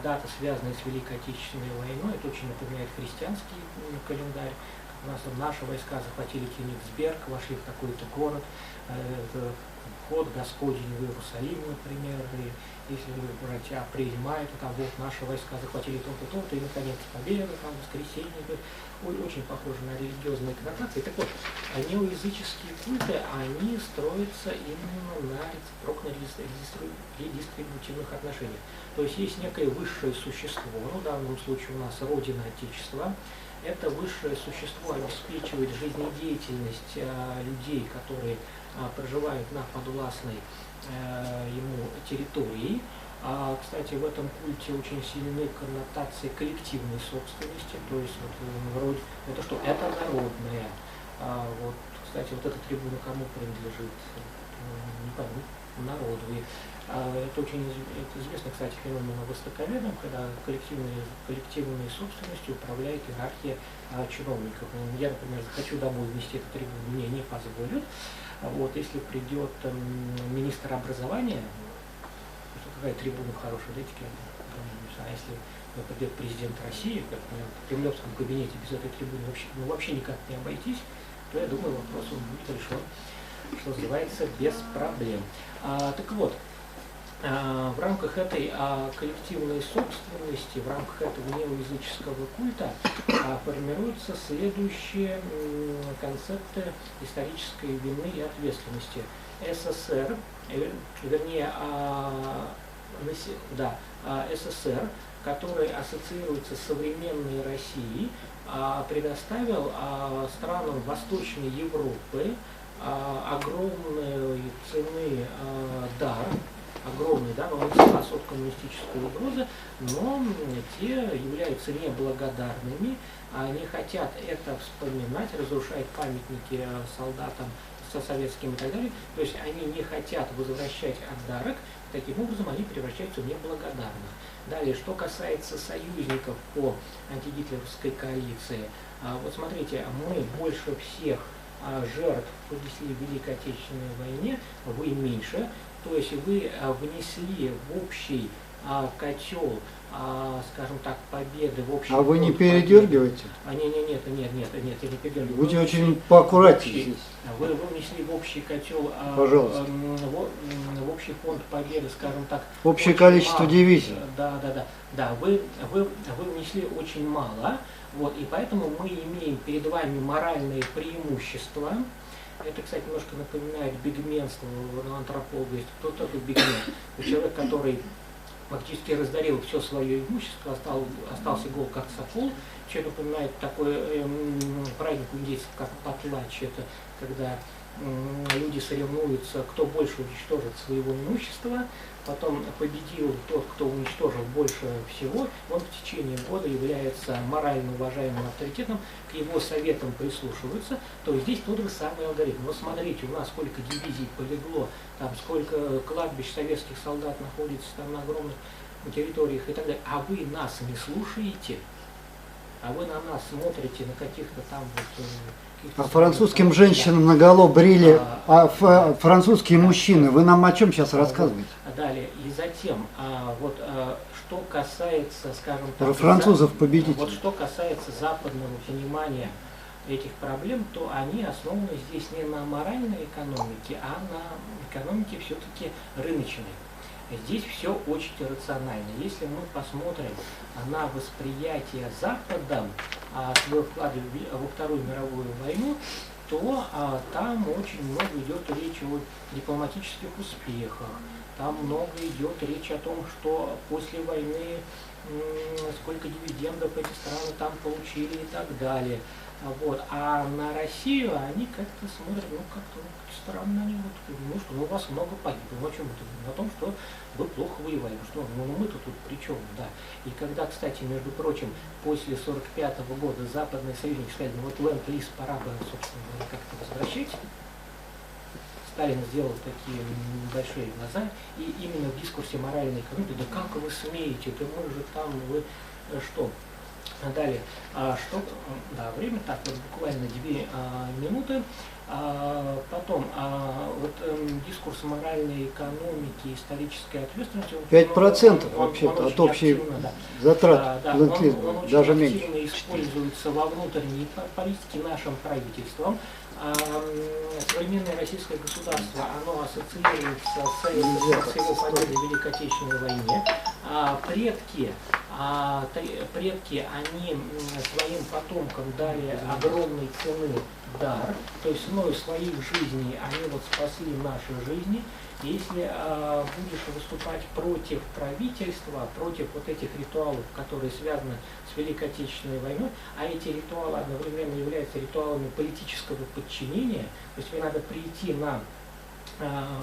даты, связанные с Великой Отечественной войной, это очень напоминает христианский календарь. У нас наши войска захватили Кёнигсберг, вошли в такой-то город, вход Господень в Иерусалим, например, и если брать апрель-май, то там вот наши войска захватили то-то, то-то, и наконец победа, там воскресенье, очень похоже на религиозные коннотации. Так вот, неоязыческие культы, они строятся именно на редистрибутивных отношениях. То есть есть некое высшее существо, ну, в данном случае у нас Родина Отечества. Это высшее существо обеспечивает жизнедеятельность людей, которые проживают на подвластной ему территории. Кстати, в этом культе очень сильны коннотации коллективной собственности, то есть вот, вроде это что? Это народное. Вот, кстати, вот эта трибуна кому принадлежит? Не пойму, народу. И, это очень известно, кстати, феномен востоковедом, когда коллективной собственностью управляет иерархия чиновников. Я, например, захочу домой внести эту трибуну, мне не позволят. Вот, если придет министр образования, что какая трибуна в хорошей этике, а если придет президент России, как в кремлевском кабинете без этой трибуны вообще никак не обойтись, то я думаю, вопрос он будет решен, что называется, без проблем. Так вот, в рамках этой коллективной собственности, в рамках этого неоязыческого культа формируются следующие концепты исторической вины и ответственности. СССР, СССР, который ассоциируется с современной Россией, предоставил странам Восточной Европы огромной цены дар, огромный, да, но он спас от коммунистической угрозы, но те являются неблагодарными, не хотят это вспоминать, разрушают памятники солдатам советскими и так далее. То есть они не хотят возвращать отдарок, таким образом они превращаются в неблагодарных. Далее, что касается союзников по антигитлеровской коалиции, вот смотрите, мы больше всех жертв понесли в Великой Отечественной войне, вы меньше, то есть вы внесли в общий котел, скажем так, победы в общем. А вы не передергиваете? Нет, я не передергиваю. Будьте очень поаккуратнее здесь. Вы внесли в общий котел, пожалуйста, в общий фонд победы, скажем так. Общее количество мало. дивизий. Да, вы внесли очень мало, вот, и поэтому мы имеем перед вами моральные преимущества. Это, кстати, немножко напоминает бигменство у антрополога. Кто такой бигмен? Человек, который фактически раздарил все свое имущество, остался гол как сокол. Что напоминает такой праздник у индейцев, как патлач. Это когда люди соревнуются, кто больше уничтожит своего имущества. Потом победил тот, кто уничтожил больше всего. Он в течение года является морально уважаемым авторитетом, к его советам прислушиваются. То есть здесь тот же самый алгоритм. Вот смотрите, у нас сколько дивизий полегло, там сколько кладбищ советских солдат находится там на огромных территориях и так далее. А вы нас не слушаете, а вы на нас смотрите, на каких-то там вот... А французским женщинам наголо брили, французские мужчины. Вы нам о чем сейчас рассказываете? Далее, и затем, что касается, скажем так... Про французов победителей. Вот что касается западного понимания этих проблем, то они основаны здесь не на моральной экономике, а на экономике все-таки рыночной. Здесь все очень рационально. Если мы посмотрим на восприятие Западом своего вклада во Вторую мировую войну, то там очень много идет речь о дипломатических успехах, там много идет речь о том, что после войны сколько дивидендов эти страны там получили и так далее. Вот. А на Россию они как-то смотрят, как-то странно они, что у вас много погибло. Ну, о чем это? О том, что вы плохо воевали, что мы-то тут при чем, да. И когда, кстати, между прочим, после 1945 года западные союзники сказали, вот ленд-лиз пора бы, собственно говоря, как-то возвращать, Сталин сделал такие большие глаза, и именно в дискурсе моральной экономики, да как вы смеете, да мы же там, вы что? Далее, время так, вот буквально 2 минуты. Потом, дискурс моральной экономики, исторической ответственности. 5% вообще-то от общей затрат ленд-лиза, даже меньше. Он очень активно используется во внутренней политике нашим правительством. Современное российское государство, оно ассоциируется с его победой в Великой Отечественной войне. Предки, они своим потомкам дали огромной цены дар, то есть ценой своих жизней они вот спасли наши жизни. Если будешь выступать против правительства, против вот этих ритуалов, которые связаны с Великой Отечественной войной, а эти ритуалы одновременно являются ритуалами политического подчинения, то есть тебе надо прийти на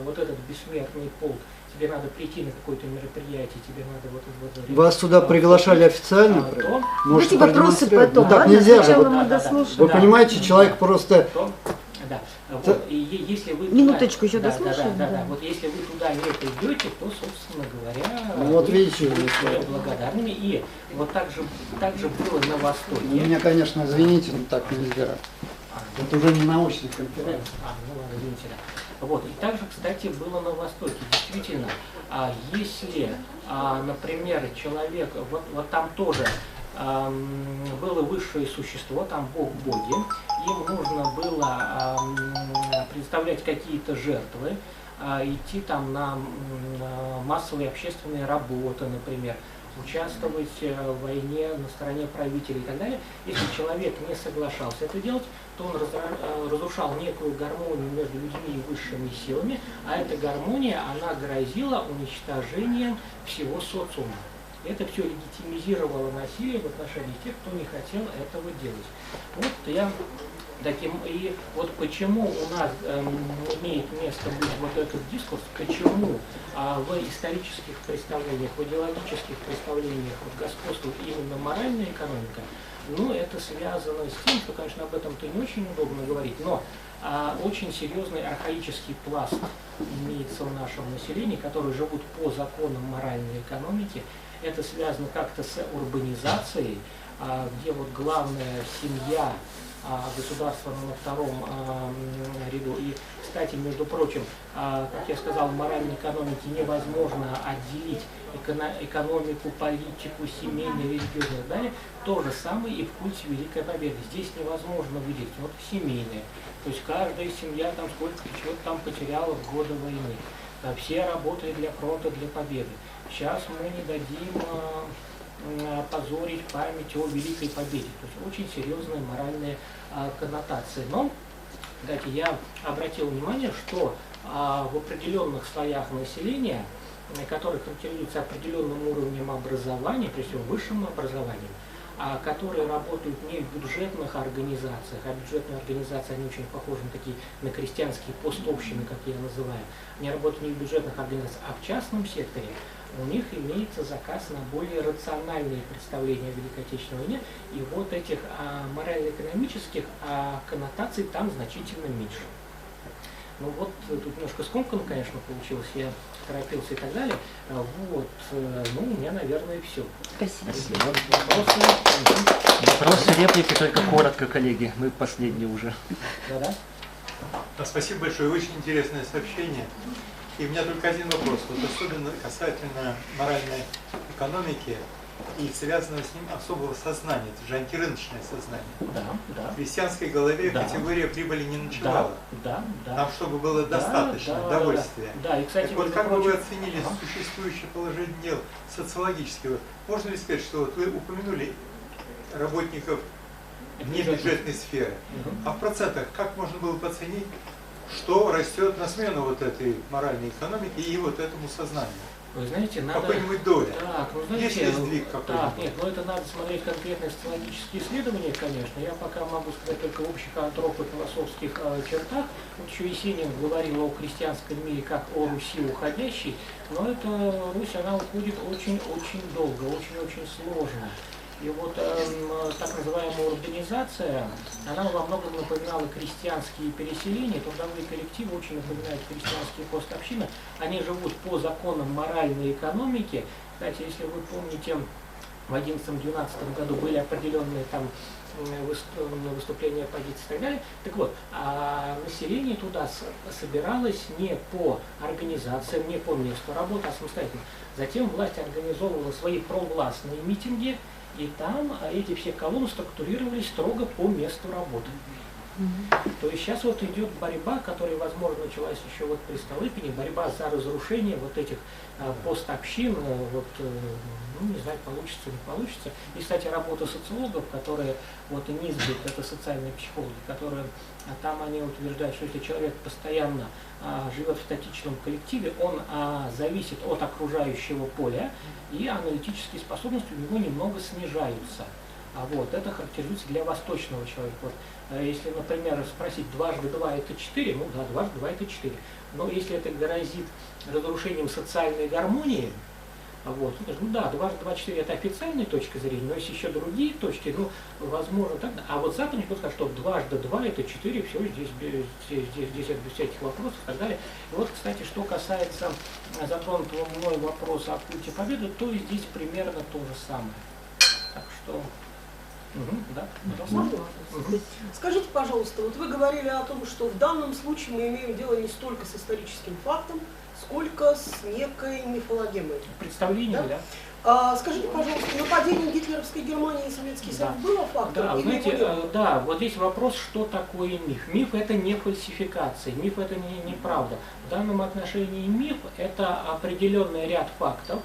вот этот бессмертный полк, тебе надо прийти на какое-то мероприятие, тебе надо Вас туда приглашали официально? Можете вопросы потом. Так нельзя же. Вы понимаете, человек просто... И если вы минуточку еще дослушаем. Вот если вы туда не придете, то, собственно говоря, вот видите, вы благодарными. И вот так же было на Востоке. У меня, конечно, извините, но так нельзя. Это уже не научная конференция. Извините, да. Вот. И также, кстати, было на Востоке. Действительно, если, например, человек, вот там тоже было высшее существо, там Бог-боги, им нужно было предоставлять какие-то жертвы, идти там на массовые общественные работы, например, участвовать в войне на стороне правителей и так далее. Если человек не соглашался это делать, то он разрушал некую гармонию между людьми и высшими силами, а эта гармония, она грозила уничтожением всего социума. Это все легитимизировало насилие в отношении тех, кто не хотел этого делать. И вот почему у нас имеет место быть вот этот дискурс, почему в исторических представлениях, в идеологических представлениях господствует именно моральная экономика, Ну, это связано с тем, что, конечно, об этом-то не очень удобно говорить, но очень серьезный архаический пласт имеется в нашем населении, которые живут по законам моральной экономики. Это связано как-то с урбанизацией, где вот главная семья, государство на втором ряду. И, кстати, между прочим, как я сказал, в моральной экономике невозможно отделить экономику, политику, семейную, религиозную и так далее. То же самое и в культе Великой Победы. Здесь невозможно выделить вот семейные. То есть каждая семья там сколько чего-то там потеряла в годы войны. Все работали для фронта, для победы. Сейчас мы не дадим позорить память о Великой Победе. То есть очень серьезные моральные коннотации. Но, кстати, я обратил внимание, что в определенных слоях населения, которые характеризуются определенным уровнем образования, прежде всего высшим образованием, которые работают не в бюджетных организациях, а бюджетные организации, они очень похожи на такие, на крестьянские постобщины, как я называю. Они работают не в бюджетных организациях, а в частном секторе. У них имеется заказ на более рациональные представления о Великой Отечественной войне, и вот этих морально-экономических коннотаций там значительно меньше. Ну вот, тут немножко скомканно, конечно, получилось, я торопился и так далее. Вот, ну, у меня, наверное, все. Спасибо. Вопросы, реплики, только коротко, коллеги. Мы последние уже. Да-да. Спасибо большое, очень интересное сообщение. И у меня только один вопрос, вот особенно касательно моральной экономики и связанного с ним особого сознания, это же антирыночное сознание. Да, да. В крестьянской голове категория прибыли не ночевала. Да. Нам, чтобы было достаточно удовольствия. Да. И, кстати, так вот, как бы вы оценили существующее положение дел социологически? Можно ли сказать, что вот вы упомянули работников внебюджетной сферы, а в процентах как можно было бы оценить, что растет на смену вот этой моральной экономике и вот этому сознанию? Вы знаете, надо... Какой-нибудь доля? Так, ну, знаете, есть ли сдвиг какой-то? Так, нет, но это надо смотреть конкретные социологические исследования, конечно. Я пока могу сказать только в общих антропо-философских чертах. Вот еще Есенин говорил о крестьянском мире как о Руси уходящей, но эта Русь, она уходит очень-очень долго, очень-очень сложно. И вот так называемая урбанизация, она во многом напоминала крестьянские переселения, трудовые коллективы очень напоминают крестьянские постобщины. Они живут по законам моральной экономики. Кстати, если вы помните, в 2011-2012 году были определенные там выступления оппозиции и так далее. Так вот, население туда собиралось не по организациям, не по месту работы, а самостоятельно. Затем власть организовывала свои провластные митинги, и там эти все колонны структурировались строго по месту работы. То есть сейчас вот идет борьба, которая, возможно, началась еще вот при Столыпине, борьба за разрушение вот этих постобщин, вот, ну, не знаю, получится, не получится. И, кстати, работа социологов, которые, вот и Низбит, это социальные психологи, которые там они утверждают, что если человек постоянно живет в статичном коллективе, он зависит от окружающего поля, и аналитические способности у него немного снижаются. Вот, это характеризуется для восточного человека. Вот, если, например, спросить, 2 × 2 это 4, ну да, 2 × 2 это 4. Но если это грозит разрушением социальной гармонии, вот, ну да, 2 × 2 4 это официальная точка зрения, но есть еще другие точки, ну, возможно, так. А вот западник скажет, что 2 × 2 это 4, все, здесь это без всяких вопросов и так далее. И вот, кстати, что касается затронутого мной вопроса о культе победы, то и здесь примерно то же самое. Так что... да, Скажите, пожалуйста, вот вы говорили о том, что в данном случае мы имеем дело не столько с историческим фактом, сколько с некой мифологемой. Представлением, да? Скажите, пожалуйста, нападение гитлеровской Германии и Советский Союз было фактом? Да, знаете, да, вот здесь вопрос, что такое миф. Миф — это не фальсификация, миф — это не правда. В данном отношении миф — это определенный ряд фактов,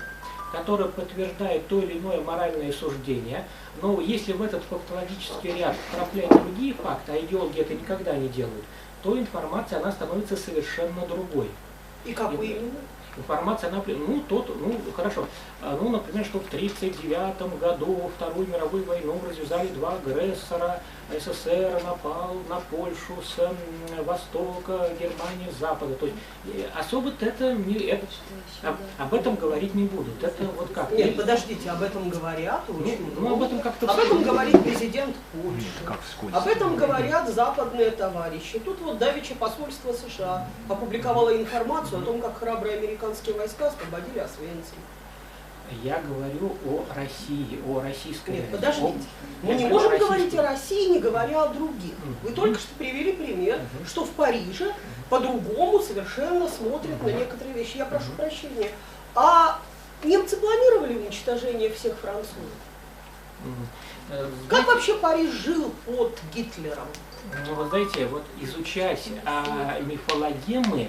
который подтверждает то или иное моральное суждение, но если в этот фактологический ряд вкрапляют другие факты, а идеологи это никогда не делают, то информация, она становится совершенно другой. И какой именно? Информация, она, хорошо, например, что в 1939 году во Вторую мировую войну развязали 2 агрессора, СССР напал на Польшу с востока, Германии с запада. То есть особо-то это, об этом говорить не будут. Это вот как? Нет, подождите, об этом говорят очень много. Об этом как-то... Об этом говорит президент Польши. Как вскользь. Об этом говорят западные товарищи. Тут вот давеча посольство США опубликовало информацию о том, как храбрые американские войска освободили Освенцим. Я говорю о России, о российской... Нет, подождите. Мы не можем говорить о России, не говоря о других. Вы только что привели пример, что в Париже по-другому совершенно смотрят на некоторые вещи. Я прошу прощения. А немцы планировали уничтожение всех французов? Как вообще Париж жил под Гитлером? Ну, вы знаете, вот изучать мифологемы,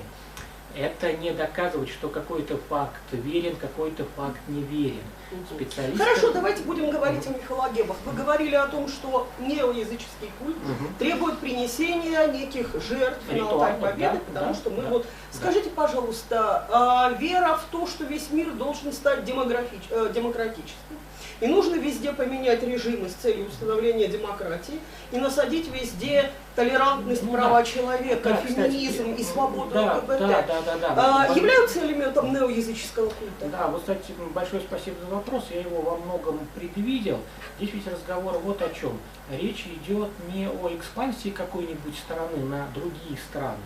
это не доказывает, что какой-то факт верен, какой-то факт не верен. Специалисты... Хорошо, давайте будем говорить о мифологемах. Вы говорили о том, что неоязыческий культ требует принесения неких жертв на алтарь победы, потому что мы вот... Скажите, пожалуйста, вера в то, что весь мир должен стать демократическим, и нужно везде поменять режимы с целью установления демократии и насадить везде толерантность, права человека, феминизм и свободу ЛГБТ, являются элементом неоязыческого культа? Да, вот, кстати, большое спасибо за вопрос, я его во многом предвидел. Здесь ведь разговор вот о чем. Речь идет не о экспансии какой-нибудь страны на другие страны.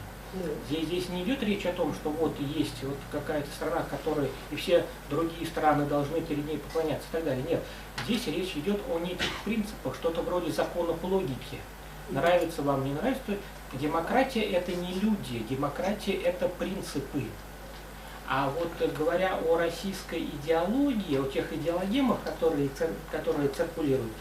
Здесь не идет речь о том, что вот есть вот какая-то страна, которой и все другие страны должны перед ней поклоняться и так далее. Нет, здесь речь идет о неких принципах, что-то вроде законов логики. Нравится вам, не нравится, демократия это не люди, демократия это принципы. А вот говоря о российской идеологии, о тех идеологемах, которые циркулируют,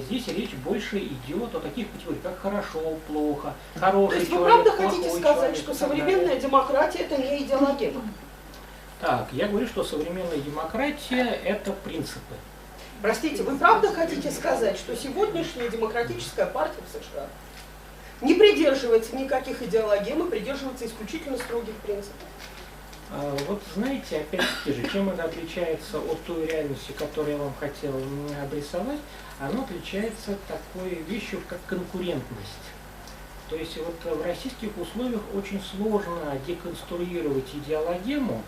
здесь речь больше идет о таких категориях, как хорошо, плохо, хороший человек, плохой человек. То есть вы правда хотите сказать, что современная демократия это не идеологема? Так, я говорю, что современная демократия это принципы. Простите, вы правда хотите сказать, что сегодняшняя демократическая партия в США не придерживается никаких идеологем и придерживается исключительно строгих принципов? Вот знаете, опять-таки же, чем это отличается от той реальности, которую я вам хотел обрисовать, оно отличается такой вещью, как конкурентность. То есть вот в российских условиях очень сложно деконструировать идеологему,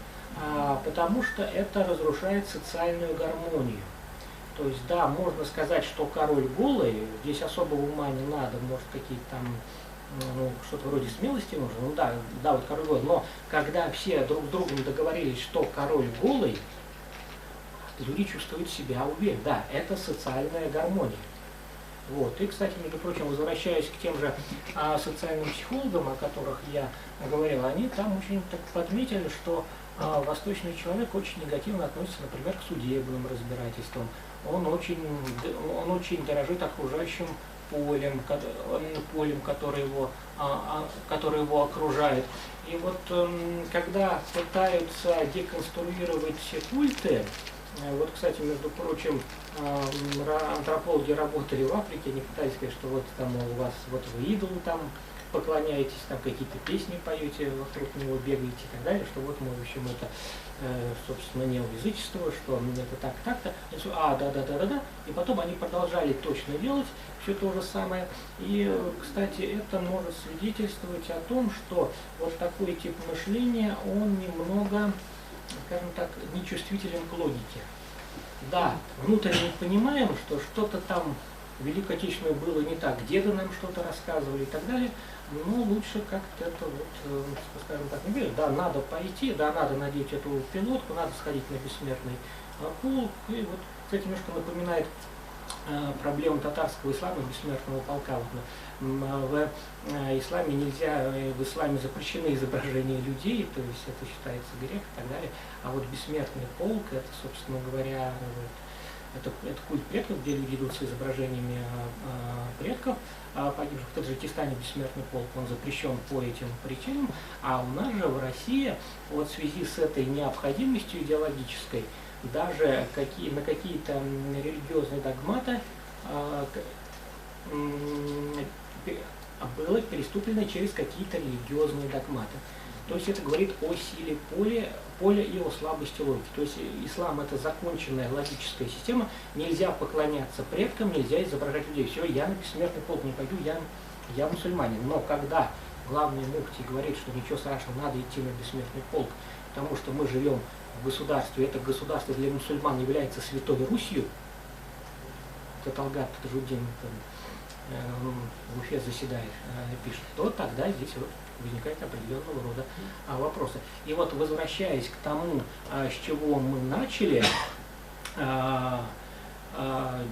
потому что это разрушает социальную гармонию. То есть да, можно сказать, что король голый, здесь особого ума не надо, может какие-то там что-то вроде смелости нужно, ну да, вот король голый, но когда все друг с другом договорились, что король голый, люди чувствуют себя уверенно. Да, это социальная гармония. Вот. И, кстати, между прочим, возвращаясь к тем же социальным психологам, о которых я говорил, они там очень так подметили, что восточный человек очень негативно относится, например, к судебным разбирательствам. Он очень дорожит окружающим полем, которое его окружает. И вот когда пытаются деконструировать культы, вот, кстати, между прочим, антропологи работали в Африке, они пытались сказать, что вот там у вас, вот вы идолу там поклоняетесь, там какие-то песни поете, вокруг него бегаете и так далее, что вот мы, в общем, это, собственно, неоязычество, что это так-так-то. Да. И потом они продолжали точно делать все то же самое. И, кстати, это может свидетельствовать о том, что вот такой тип мышления, он немного, скажем так, нечувствителен к логике. Да, внутренне понимаем, что что-то там в Великой Отечественной было не так, деды нам что-то рассказывали и так далее, но лучше как-то это вот, скажем так, не говорить. Да, надо пойти, да, надо надеть эту пилотку, надо сходить на бессмертный полк. И вот, кстати, немножко напоминает проблему татарского ислама, бессмертного полка. Вот, в исламе нельзя, в исламе запрещены изображения людей, то есть это считается грех и так далее. А вот бессмертный полк, это, собственно говоря, это культ предков, где люди идут с изображениями предков погибших. В Таджикистане бессмертный полк, он запрещен по этим причинам. А у нас же в России, вот в связи с этой необходимостью идеологической, даже на какие-то религиозные догматы было переступлено через какие-то религиозные догматы. То есть это говорит о силе поля и о слабости логики. То есть ислам это законченная логическая система, нельзя поклоняться предкам, нельзя изображать людей. Все, я на бессмертный полк не пойду, я мусульманин. Но когда главный муфти говорит, что ничего страшного, надо идти на бессмертный полк, потому что мы живем в государстве, это государство для мусульман является Святой Русью, это Талгат Таджуддин в Уфе заседает, пишет, то тогда здесь вот возникает определенного рода вопросы. И вот возвращаясь к тому, с чего мы начали,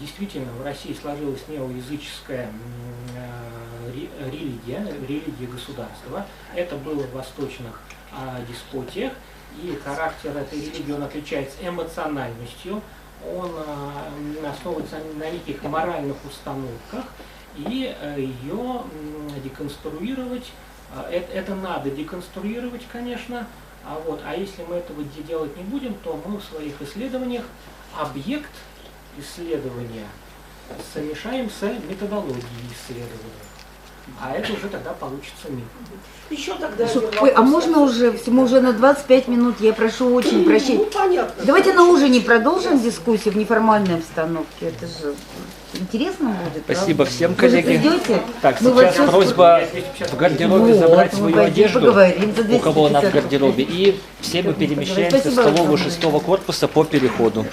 действительно в России сложилась неоязыческая религия государства. Это было в восточных деспотиях, и характер этой религии он отличается эмоциональностью, он основывается на неких моральных установках, и ее деконструировать, это надо деконструировать, конечно, а если мы этого делать не будем, то мы в своих исследованиях объект исследования совмещаем с методологией исследования. А это уже тогда получится миф. Еще тогда... Ой, а можно уже, мы уже на 25 минут, я прошу очень прощения. Ну, понятно. Давайте на ужине продолжим дискуссию в неформальной обстановке. Это же интересно будет. Спасибо правда? всем, Вы коллеги. придете? Так, Мы сейчас вас просьба в гардеробе Вот, забрать мы свою пойдем одежду, поговорим за у кого она в 250 гардеробе, и все мы перемещаемся в Спасибо, столовую Александр. 6-го корпуса по переходу.